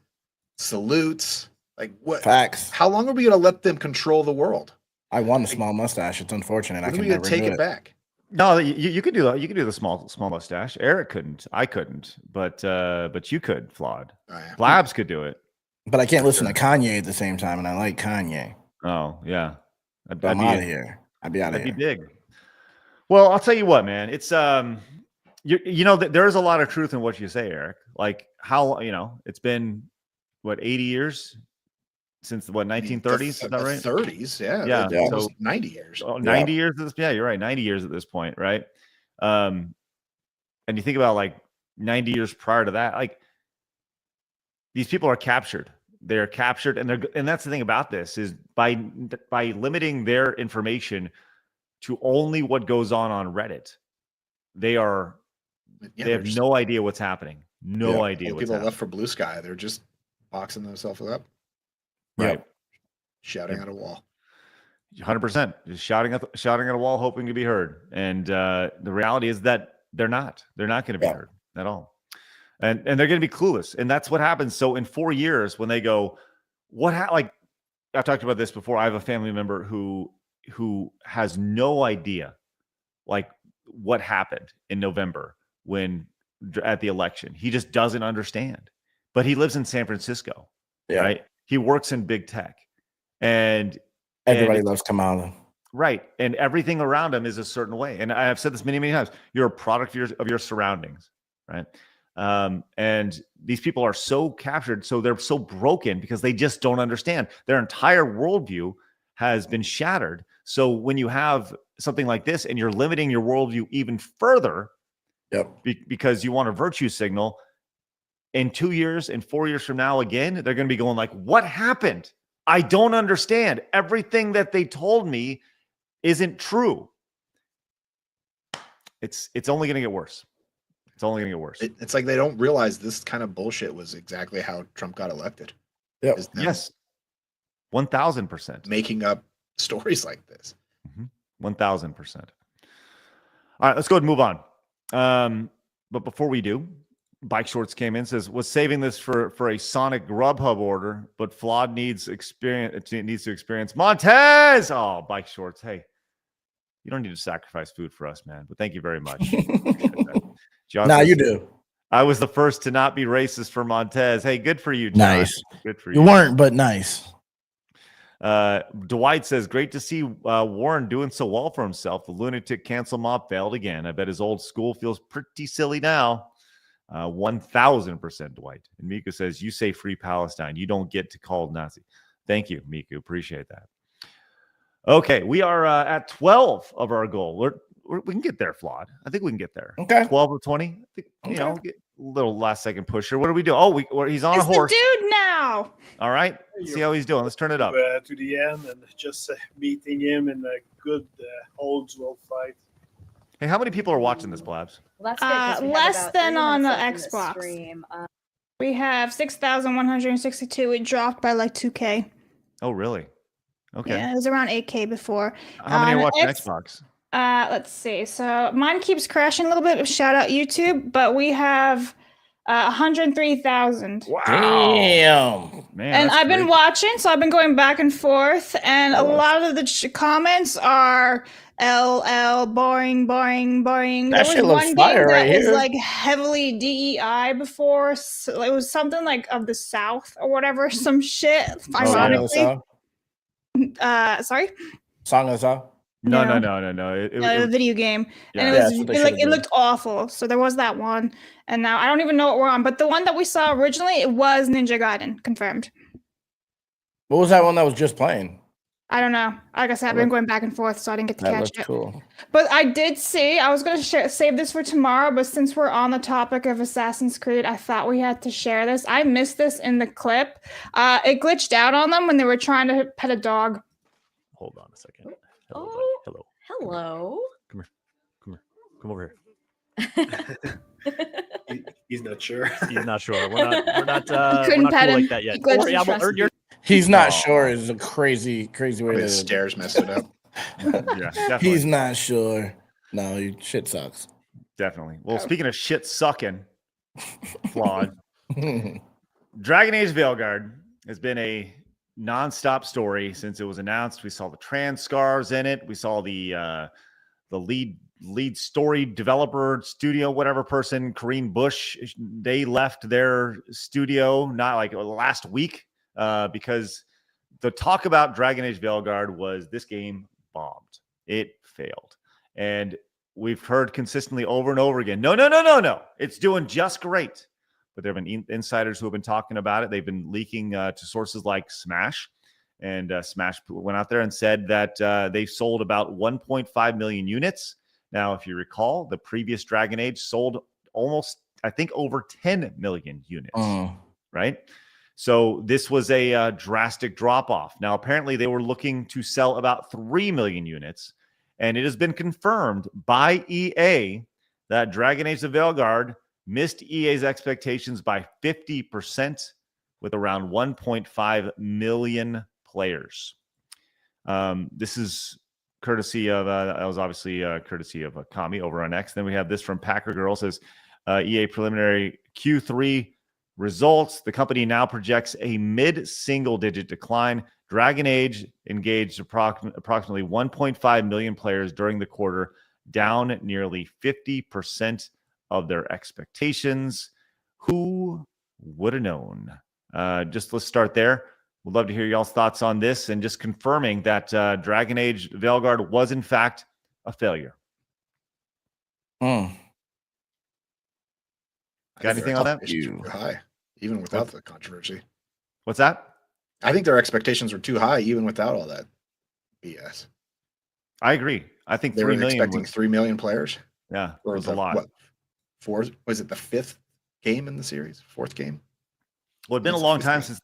salutes. Like what? Facts. How long are we gonna let them control the world? I want a small mustache. It's unfortunate. I can never take it back. No, you could do that. You could do the small mustache. Eric couldn't. I couldn't. But you could, Flawed. Blabs could do it. But I can't listen to Kanye at the same time, and I like Kanye. Oh yeah, I'm out of here. I'd be out of here. That'd be big. Well, I'll tell you what, man. It's you know that there is a lot of truth in what you say, Eric. Like how it's been 80 years since the 1930s, is that right? 30s, yeah. So 90 years. 90 years at this, you're right. 90 years at this point, right? And you think about like 90 years prior to that, like these people are captured. They're captured, and that's the thing about this is by limiting their information to only what goes on Reddit, they have no idea what's happening. No idea what's people happening. left for Blue Sky. They're just boxing themselves up. Right. Shouting at a wall. 100%. Just shouting at a wall, hoping to be heard. And the reality is that they're not going to be heard at all. And they're going to be clueless. And that's what happens. So in 4 years, when they go, like I've talked about this before. I have a family member who has no idea like what happened in November at the election. He just doesn't understand. But he lives in San Francisco. Yeah. Right. He works in big tech, and everybody loves Kamala. Right. And everything around him is a certain way. And I've said this many, many times. You're a product of your surroundings. Right. And these people are so captured. So they're so broken because they just don't understand. Their entire worldview has been shattered. So when you have something like this and you're limiting your worldview even further because you want a virtue signal, in 2 years and 4 years from now, again, they're going to be going like, what happened? I don't understand. Everything that they told me isn't true. It's only going to get worse. It's only going to get worse. It's like they don't realize this kind of bullshit was exactly how Trump got elected. Yes. 1,000%. Making up stories like this. 1,000%. All right, let's go ahead and move on. But before we do, Bike Shorts came in, says, was saving this for a Sonic Grubhub order, but Flawed needs to experience Montez. Oh, Bike Shorts. Hey, you don't need to sacrifice food for us, man. But thank you very much. Nah, you do. I was the first to not be racist for Montez. Hey, good for you, John. Nice. Good for you. You weren't, but nice. Dwight says, great to see Warren doing so well for himself. The lunatic cancel mob failed again. I bet his old school feels pretty silly now. 1,000%, Dwight. And Miku says, you say free Palestine. You don't get to call Nazi. Thank you, Miku. Appreciate that. Okay, we are at 12 of our goal. We can get there, Flawed. I think we can get there. Okay. 12 of 20. I think, get a little last second pusher. What do we do? Oh, he's on a horse. The dude now. All right. See how he's doing. Let's turn it up. To the end and just beating him in a good old duel fight. Hey, how many people are watching this, Blabs? Well, that's good, less than on the Xbox. We have 6,162. It dropped by like 2K. Oh, really? Okay. Yeah, it was around 8K before. How many are watching Xbox? Let's see. So mine keeps crashing a little bit. Shout out YouTube, but we have 103,000. Wow. Damn. Man, And I've been great. watching, so I've been going back and forth, and a lot of the comments are LL, boring, boring, boring. That There shit was looks one fire game that right was here. like heavily DEI before. So it was something like of the South or whatever, some shit. Ironically. Sorry? Song of the South? No. The video game, Yeah. and Yeah, that's what they should've it done. looked awful. So there was that one, and now I don't even know what we're on. But the one that we saw originally, it was Ninja Gaiden, confirmed. What was that one that was just playing? I don't know. Like I said, I've been going back and forth, so I didn't get to That catch looked it. cool. But I did see. I was going to save this for tomorrow, but since we're on the topic of Assassin's Creed, I thought we had to share this. I missed this in the clip. It glitched out on them when they were trying to pet a dog. Hold on a second. Hello, Oh, buddy. hello. Come over here. He's not sure. He's not sure. We're not Couldn't cool pet him. like that yet. He glitched Don't worry, and I'm- trusted. you're- He's not sure is a crazy way The to stairs messed it up. Yeah, definitely. He's not sure. No, shit sucks. Definitely. Well, speaking of shit sucking, flawed. Dragon Age Veilguard has been a nonstop story since it was announced. We saw the trans scarves in it. We saw the lead story developer, studio, whatever person, Corinne Bush. They left their studio not like last week because the talk about Dragon Age Veilguard was this game bombed. It failed. And we've heard consistently over and over again, no. It's doing just great. But there have been insiders who have been talking about it. They've been leaking to sources like Smash. And Smash went out there and said that they sold about 1.5 million units. Now, if you recall, the previous Dragon Age sold almost, I think, over 10 million units, right? So this was a drastic drop-off. Now, apparently, they were looking to sell about 3 million units. And it has been confirmed by EA that Dragon Age the Veilguard missed EA's expectations by 50% with around 1.5 million players. This is courtesy of, that was obviously courtesy of Kami over on X. Then we have this from Packer Girl, says EA preliminary Q3 results. The company now projects a mid-single-digit decline. Dragon Age engaged approximately 1.5 million players during the quarter, down nearly 50% of their expectations. Who would have known? Just let's start there. We'd love to hear y'all's thoughts on this and just confirming that Dragon Age Veilguard was in fact a failure. I Got anything on that? Expectations were high, even without the controversy. What's that? I think their expectations were too high, even without all that BS. I agree. I think they 3 were million expecting 3 million players. Yeah, or was a lot. What, was it the fifth game in the series? Fourth game? Well, it's been a long time since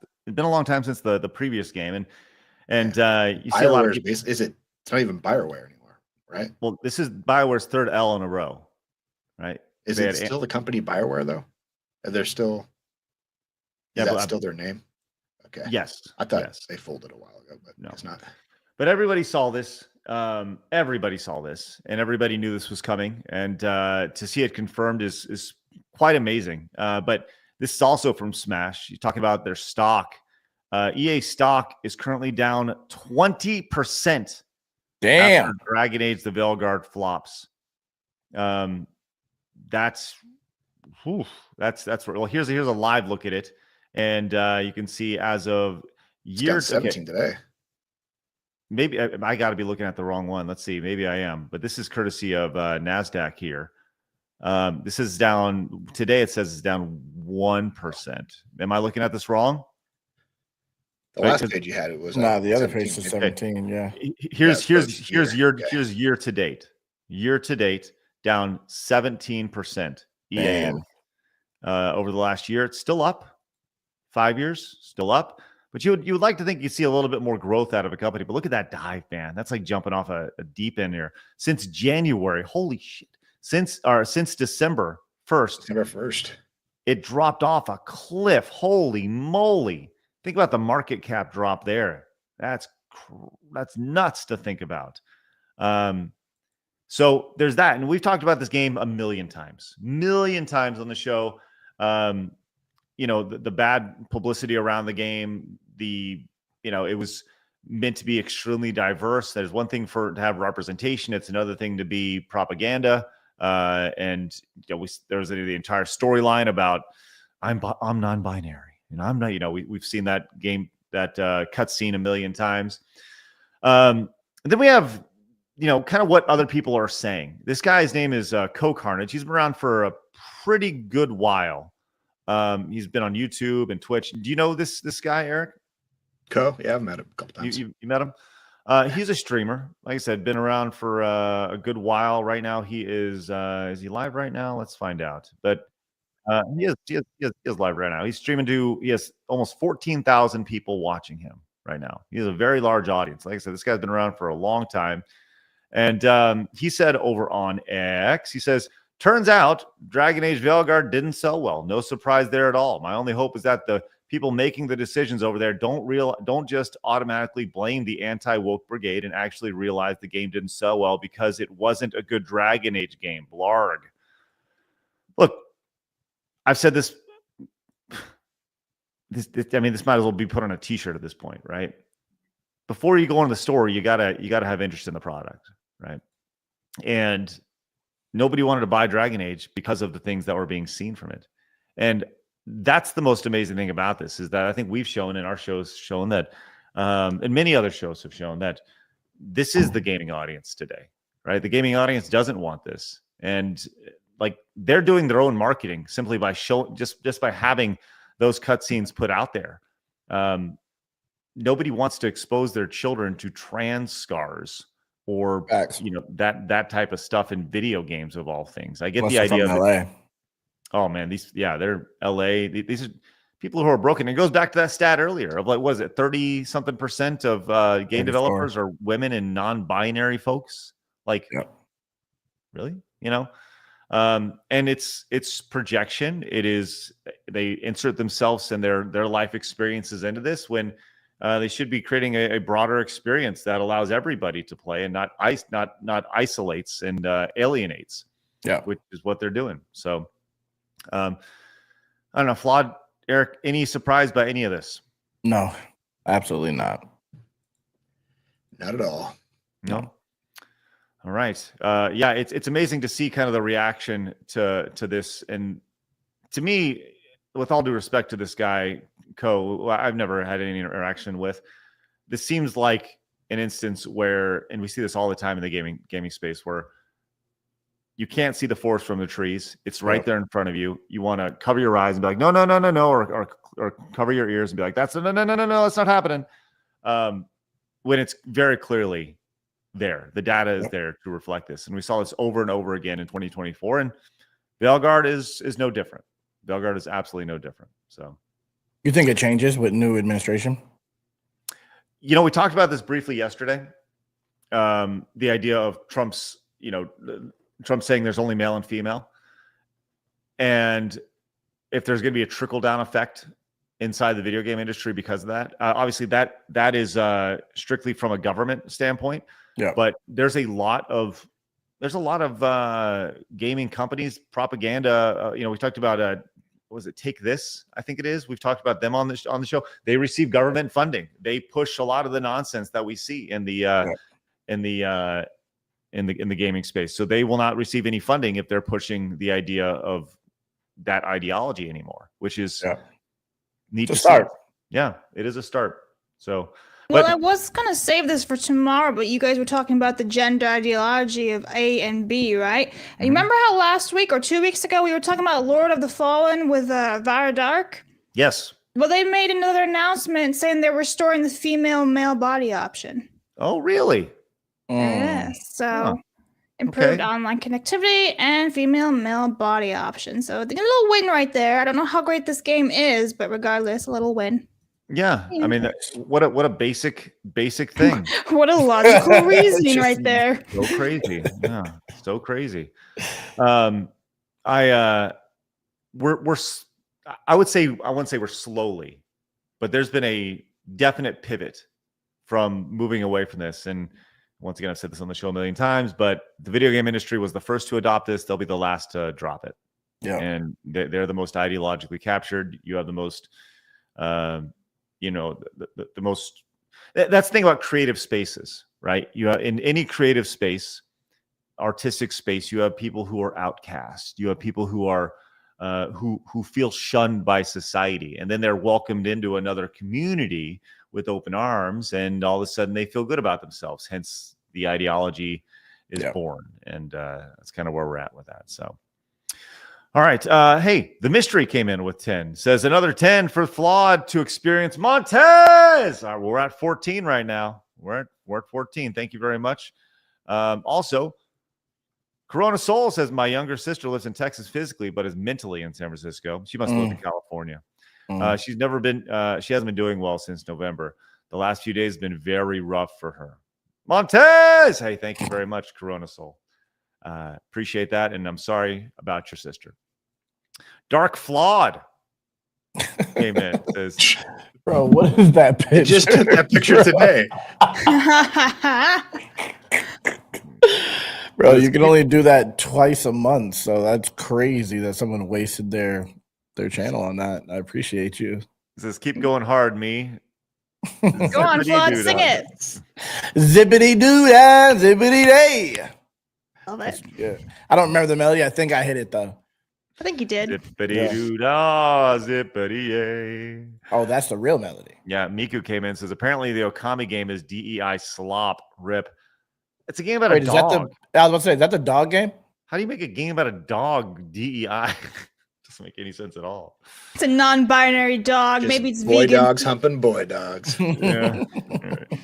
the previous game, and you see a lot of people, is it? It's not even BioWare anymore, right? Well, this is BioWare's third L in a row, right? Is it still the company BioWare though? They're still. Is that still their name? Okay. Yes. I thought they folded a while ago, but no, it's not. But everybody saw this. Everybody saw this, and everybody knew this was coming. And to see it confirmed is quite amazing. But this is also from Smash. You're talking about their stock. EA stock is currently down 20%. Damn. After Dragon Age the Veilguard flops. That's well. Here's a live look at it, and you can see as of year 17 today. Maybe I got to be looking at the wrong one. Let's see. Maybe I am, but this is courtesy of NASDAQ here. This is down today. It says it's down 1%. Am I looking at this wrong? The last page you had it was the other page is 17. Yeah. Here's year to date. Year to date down 17%. EA over the last year. It's still up. 5 years still up. But you would like to think you'd see a little bit more growth out of a company. But look at that dive, man. That's like jumping off a deep end here. Since January, holy shit. Since December 1st. December 1st. It dropped off a cliff. Holy moly. Think about the market cap drop there. That's nuts to think about. So there's that. And we've talked about this game a million times on the show. You know, the bad publicity around the game, it was meant to be extremely diverse. There's one thing to have representation. It's another thing to be propaganda. And there was the entire storyline about I'm non-binary, and I'm not. We've seen that cutscene a million times. And then we have kind of what other people are saying. This guy's name is Carnage. He's been around for a pretty good while. He's been on YouTube and Twitch. Do you know this guy, Eric? Yeah, I've met him a couple times. You met him? He's a streamer. Like I said, been around for a good while. Right now, he is he live right now? Let's find out. But he is live right now. He's streaming he has almost 14,000 people watching him right now. He has a very large audience. Like I said, this guy's been around for a long time. And he said over on X, he says, turns out Dragon Age Veilguard didn't sell well. No surprise there at all. My only hope is that the people making the decisions over there don't just automatically blame the anti-woke brigade and actually realize the game didn't sell well because it wasn't a good Dragon Age game. Blarg. Look, I've said this. This might as well be put on a T-shirt at this point, right? Before you go into the store, you gotta have interest in the product, right? And nobody wanted to buy Dragon Age because of the things that were being seen from it, and that's the most amazing thing about this is that I think we've shown in our shows that, and many other shows have shown that this is the gaming audience today, right? The gaming audience doesn't want this, and like they're doing their own marketing simply by just by having those cutscenes put out there. Nobody wants to expose their children to trans scars or that type of stuff in video games of all things. I get the idea of LA. Oh man, they're LA. These are people who are broken. It goes back to that stat earlier of like, what is it, 30-something% of game developers are women and non-binary folks? Like, really? And it's projection. It is they insert themselves and their life experiences into this when they should be creating a broader experience that allows everybody to play and not isolates and alienates. Yeah, which is what they're doing. So. I don't know, Flawed, Eric, any surprise by any of this? No, absolutely not. Not at all. No. All right. Yeah, it's amazing to see kind of the reaction to this. And to me, with all due respect to this guy, who I've never had any interaction with, this seems like an instance where, and we see this all the time in the gaming space, where you can't see the forest from the trees. It's right there in front of you. You want to cover your eyes and be like, no, or cover your ears and be like, that's no, that's not happening. When it's very clearly there, the data is there to reflect this, and we saw this over and over again in 2024. And Veilguard is no different. Veilguard is absolutely no different. So, you think it changes with new administration? We talked about this briefly yesterday. The idea of Trump's, Trump saying there's only male and female. And if there's going to be a trickle-down effect inside the video game industry because of that, obviously that is strictly from a government standpoint. Yeah. But there's a lot of gaming companies, propaganda. We talked about what was it, Take This? I think it is. We've talked about them on the show. They receive government funding. They push a lot of the nonsense that we see in the gaming space. So they will not receive any funding if they're pushing the idea of that ideology anymore, which is neat to start. Yeah, it is a start. So, well, I was going to save this for tomorrow, but you guys were talking about the gender ideology of A and B, right? Mm-hmm. And you remember how last week or 2 weeks ago we were talking about Lord of the Fallen with Viadark? Yes. Well, they made another announcement saying they're restoring the female-male body option. Oh, really? Yeah, so improved online connectivity and female-male body options. So a little win right there. I don't know how great this game is, but regardless, a little win. Yeah, I mean, what a basic thing. What a logical reasoning right there. So crazy, yeah, so crazy. I wouldn't say we're slowly, but there's been a definite pivot from moving away from this, and once again, I've said this on the show a million times, but the video game industry was the first to adopt this. They'll be the last to drop it. Yeah. And they're the most ideologically captured. You have the most, the most, that's the thing about creative spaces, right? You have in any creative space, artistic space, you have people who are outcast. You have people who are, who feel shunned by society, and then they're welcomed into another community with open arms, and all of a sudden they feel good about themselves. Hence the ideology is born. And that's kind of where we're at with that. So, all right. Hey, the mystery came in with 10, says another 10 for Flawed to experience Montez. All right, we're at 14 right now. We're at 14. Thank you very much. Also, Corona Soul says my younger sister lives in Texas physically, but is mentally in San Francisco. She must live in California. She's never been, she hasn't been doing well since November. The last few days have been very rough for her. Montez! Hey, thank you very much, Corona Soul. Appreciate that, and I'm sorry about your sister. Dark Flawed came in. Says, bro, what is that picture? I just took that picture today. Bro, you can only do that twice a month, so that's crazy that someone wasted their channel on that. I appreciate you. It says, keep going hard, me. Go on, Flawed, sing it. Zippity doo dah, zippity day. Love it. Yeah. I don't remember the melody. I think I hit it though. I think you did. Zippity doo dah, zippity yay. Oh, that's the real melody. Yeah, Miku came in and says apparently the Okami game is DEI slop. Rip. It's a game about a dog. I was about to say, is that the dog game? How do you make a game about a dog DEI? Doesn't make any sense at all. It's a non-binary dog. Just maybe it's boy vegan. dogs humping boy dogs. Yeah. Right.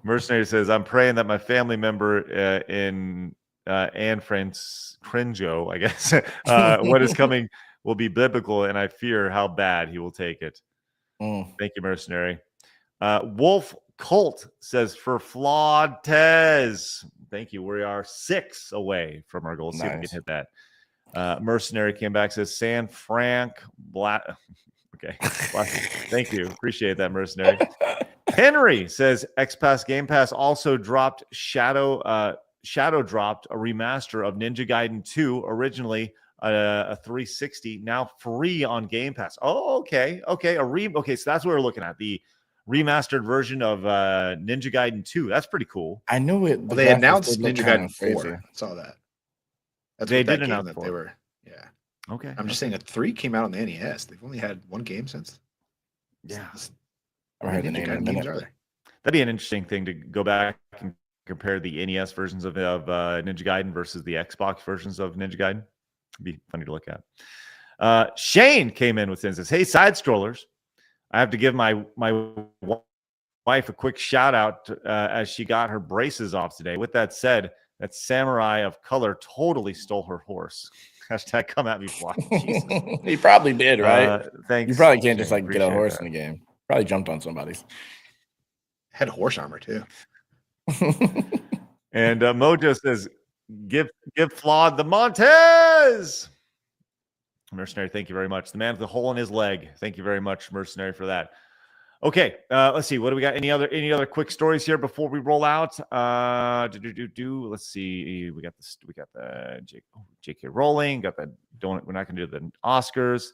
Mercenary says, I'm praying that my family member in Anne France Crinjo, I guess, what is coming will be biblical, and I fear how bad he will take it. Thank you, Mercenary. Wolf Colt says, for Flawed Tez. Thank you. We are 6 away from our goal. See if we can hit that. Mercenary came back, says San Frank Black. Okay. Thank you. Appreciate that, Mercenary. Henry says X-Pass Game Pass also dropped Shadow dropped a remaster of Ninja Gaiden 2, originally a 360, now free on Game Pass. Oh, okay. Okay. Okay, so that's what we're looking at. The remastered version of Ninja Gaiden 2. That's pretty cool. I knew it. Well, they announced Ninja Gaiden 4. I saw that. That's they what did that announce game that 4. they were. Yeah. Okay. I'm just saying a 3 came out on the NES. They've only had one game since. Yeah. How many Ninja Gaiden games are there? That'd be an interesting thing to go back and compare the NES versions of Ninja Gaiden versus the Xbox versions of Ninja Gaiden. It'd be funny to look at. Shane came in with and says, hey, side scrollers. I have to give my wife a quick shout out as she got her braces off today. With that said, that samurai of color totally stole her horse. Hashtag come at me, Fly. He probably did, right? Thanks. You probably can't just like get a horse that. in the game. Probably jumped on somebody's. Had horse armor too. And Mojo says, give Flawed the Montez. Mercenary, thank you very much. The man with the hole in his leg. Thank you very much, Mercenary, for that. Okay, let's see. What do we got? Any other quick stories here before we roll out? Let's see. We got the JK Rowling. Got the don't. We're not going to do the Oscars.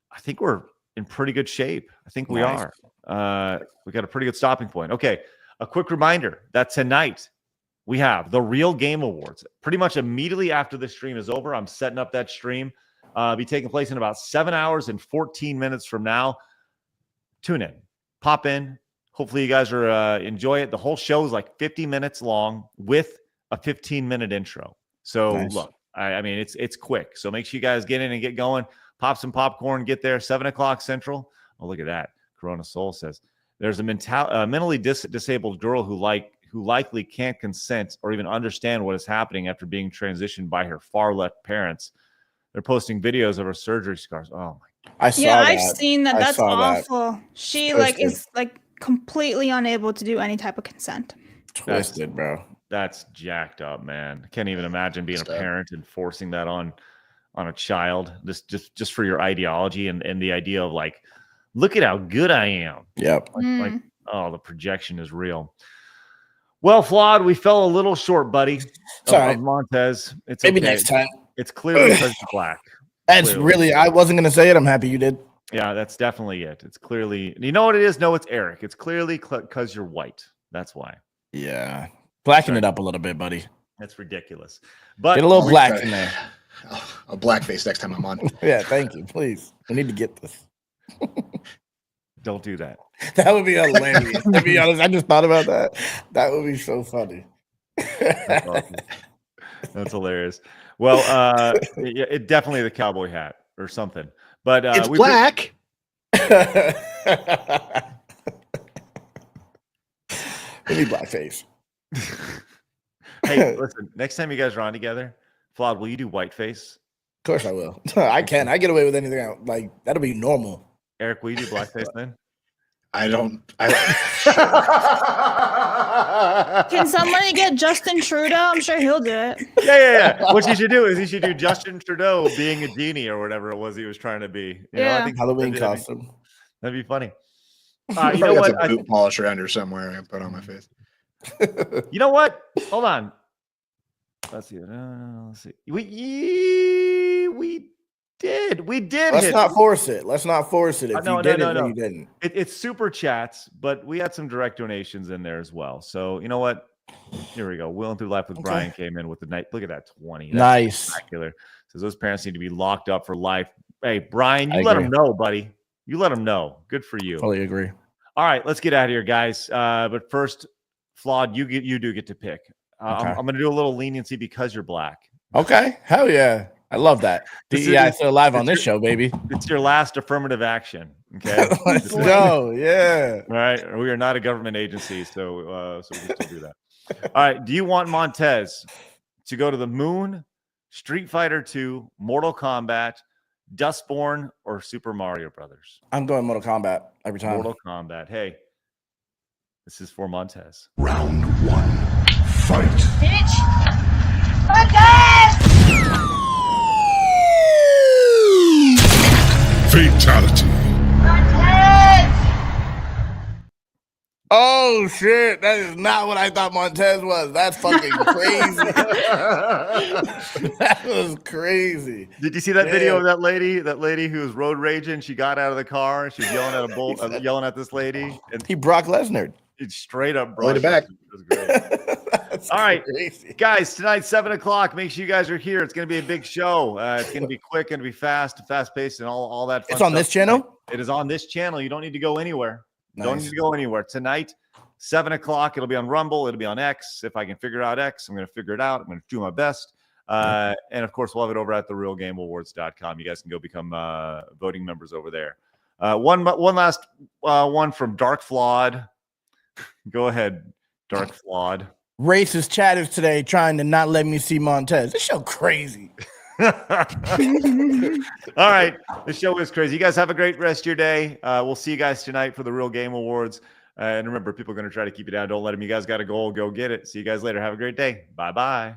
I think we're in pretty good shape. I think we are. We got a pretty good stopping point. Okay, a quick reminder that tonight we have the Real Game Awards. Pretty much immediately after the stream is over, I'm setting up that stream. Be taking place in about 7 hours and 14 minutes from now. Tune in, pop in. Hopefully you guys are enjoy it. The whole show is like 50 minutes long with a 15-minute intro. So look, I mean, it's quick. So make sure you guys get in and get going. Pop some popcorn, get there, 7 o'clock Central. Oh, look at that. Corona Soul says, there's a mentally disabled girl who likely can't consent or even understand what is happening after being transitioned by her far-left parents. They're posting videos of her surgery scars. Oh, my. I saw yeah, that. I've seen that. That's awful. That. She Twisted. is completely unable to do any type of consent. Twisted, bro. That's jacked up, man. I can't even imagine being a parent and forcing that on a child. Just for your ideology and the idea of like, look at how good I am. Yep. Like, oh, the projection is real. Well, Flawed, we fell a little short, buddy. Sorry, Montez. It's maybe okay. next time. It's clearly because you're black. That's Clearly. really. I wasn't gonna say it. I'm happy you did. Yeah, that's definitely it. It's clearly. You know what it is? No, it's Eric. It's clearly because you're white. That's why. Yeah, blacken it up a little bit, buddy. That's ridiculous. But get a little black in there. A blackface next time I'm on. Yeah, thank you. Please, we need to get this. Don't do that. That would be hilarious. To be honest, I just thought about that. That would be so funny. That's awesome. That's hilarious. Well, it definitely the cowboy hat or something. But it's black. We need blackface. Hey, listen. Next time you guys are on together, Flawed, will you do whiteface? Of course I will. I can. I get away with anything else. Like that'll be normal. Eric, will you do blackface then? I don't. Can somebody get Justin Trudeau? I'm sure he'll do it. Yeah. What you should do is you should do Justin Trudeau being a genie or whatever it was he was trying to be. You know, I think Halloween costume. That'd be funny. You know what? A boot polish around here somewhere. I put on my face. You know what? Hold on. Let's see. Let's see. We did. Let's not force it. Let's not force it. If No, you didn't. It's super chats, but we had some direct donations in there as well. So you know what? Here we go. Willing Through Life with Brian came in with the night. Look at that 20. That's nice. Spectacular. Says those parents need to be locked up for life. Hey, Brian, you let them know, buddy. You let them know. Good for you. Totally agree. All right, let's get out of here, guys. But first, Flawed, you do get to pick. I'm going to do a little leniency because you're black. Okay. Hell yeah. I love that. DEI still alive on this show, baby. It's your last affirmative action. Okay. Let's go. Yeah. All right. We are not a government agency, so we can still do that. All right. Do you want Montez to go to the moon, Street Fighter 2, Mortal Kombat, Dustborn, or Super Mario Brothers? I'm going Mortal Kombat every time. Mortal Kombat. Hey, this is for Montez. Round 1. Fight. Bitch! Montez! Fatality. Montez! Oh shit! That is not what I thought Montez was. That's fucking crazy. That was crazy. Did you see that video of that lady? That lady who was road raging. She got out of the car and she was yelling at a bull, yelling at this lady. And he Brock Lesnar. It's straight up Roll it back. It was great. All right, guys. Tonight, 7:00. Make sure you guys are here. It's going to be a big show. It's going to be quick, going to be fast paced, and all that. Fun It's on stuff. this channel. It is on this channel. You don't need to go anywhere. Nice. Don't need to go anywhere. Tonight, 7:00. It'll be on Rumble. It'll be on X. If I can figure out X, I'm going to figure it out. I'm going to do my best. And of course, we'll have it over at therealgameawards.com. You guys can go become voting members over there. One last one from Dark Flawed. Go ahead, Dark Flawed. Racist chatters today trying to not let me see Montez. This show crazy. All right. This show is crazy. You guys have a great rest of your day. We'll see you guys tonight for the Real Game Awards. And remember, people are going to try to keep you down. Don't let them. You guys got a goal. Go get it. See you guys later. Have a great day. Bye-bye.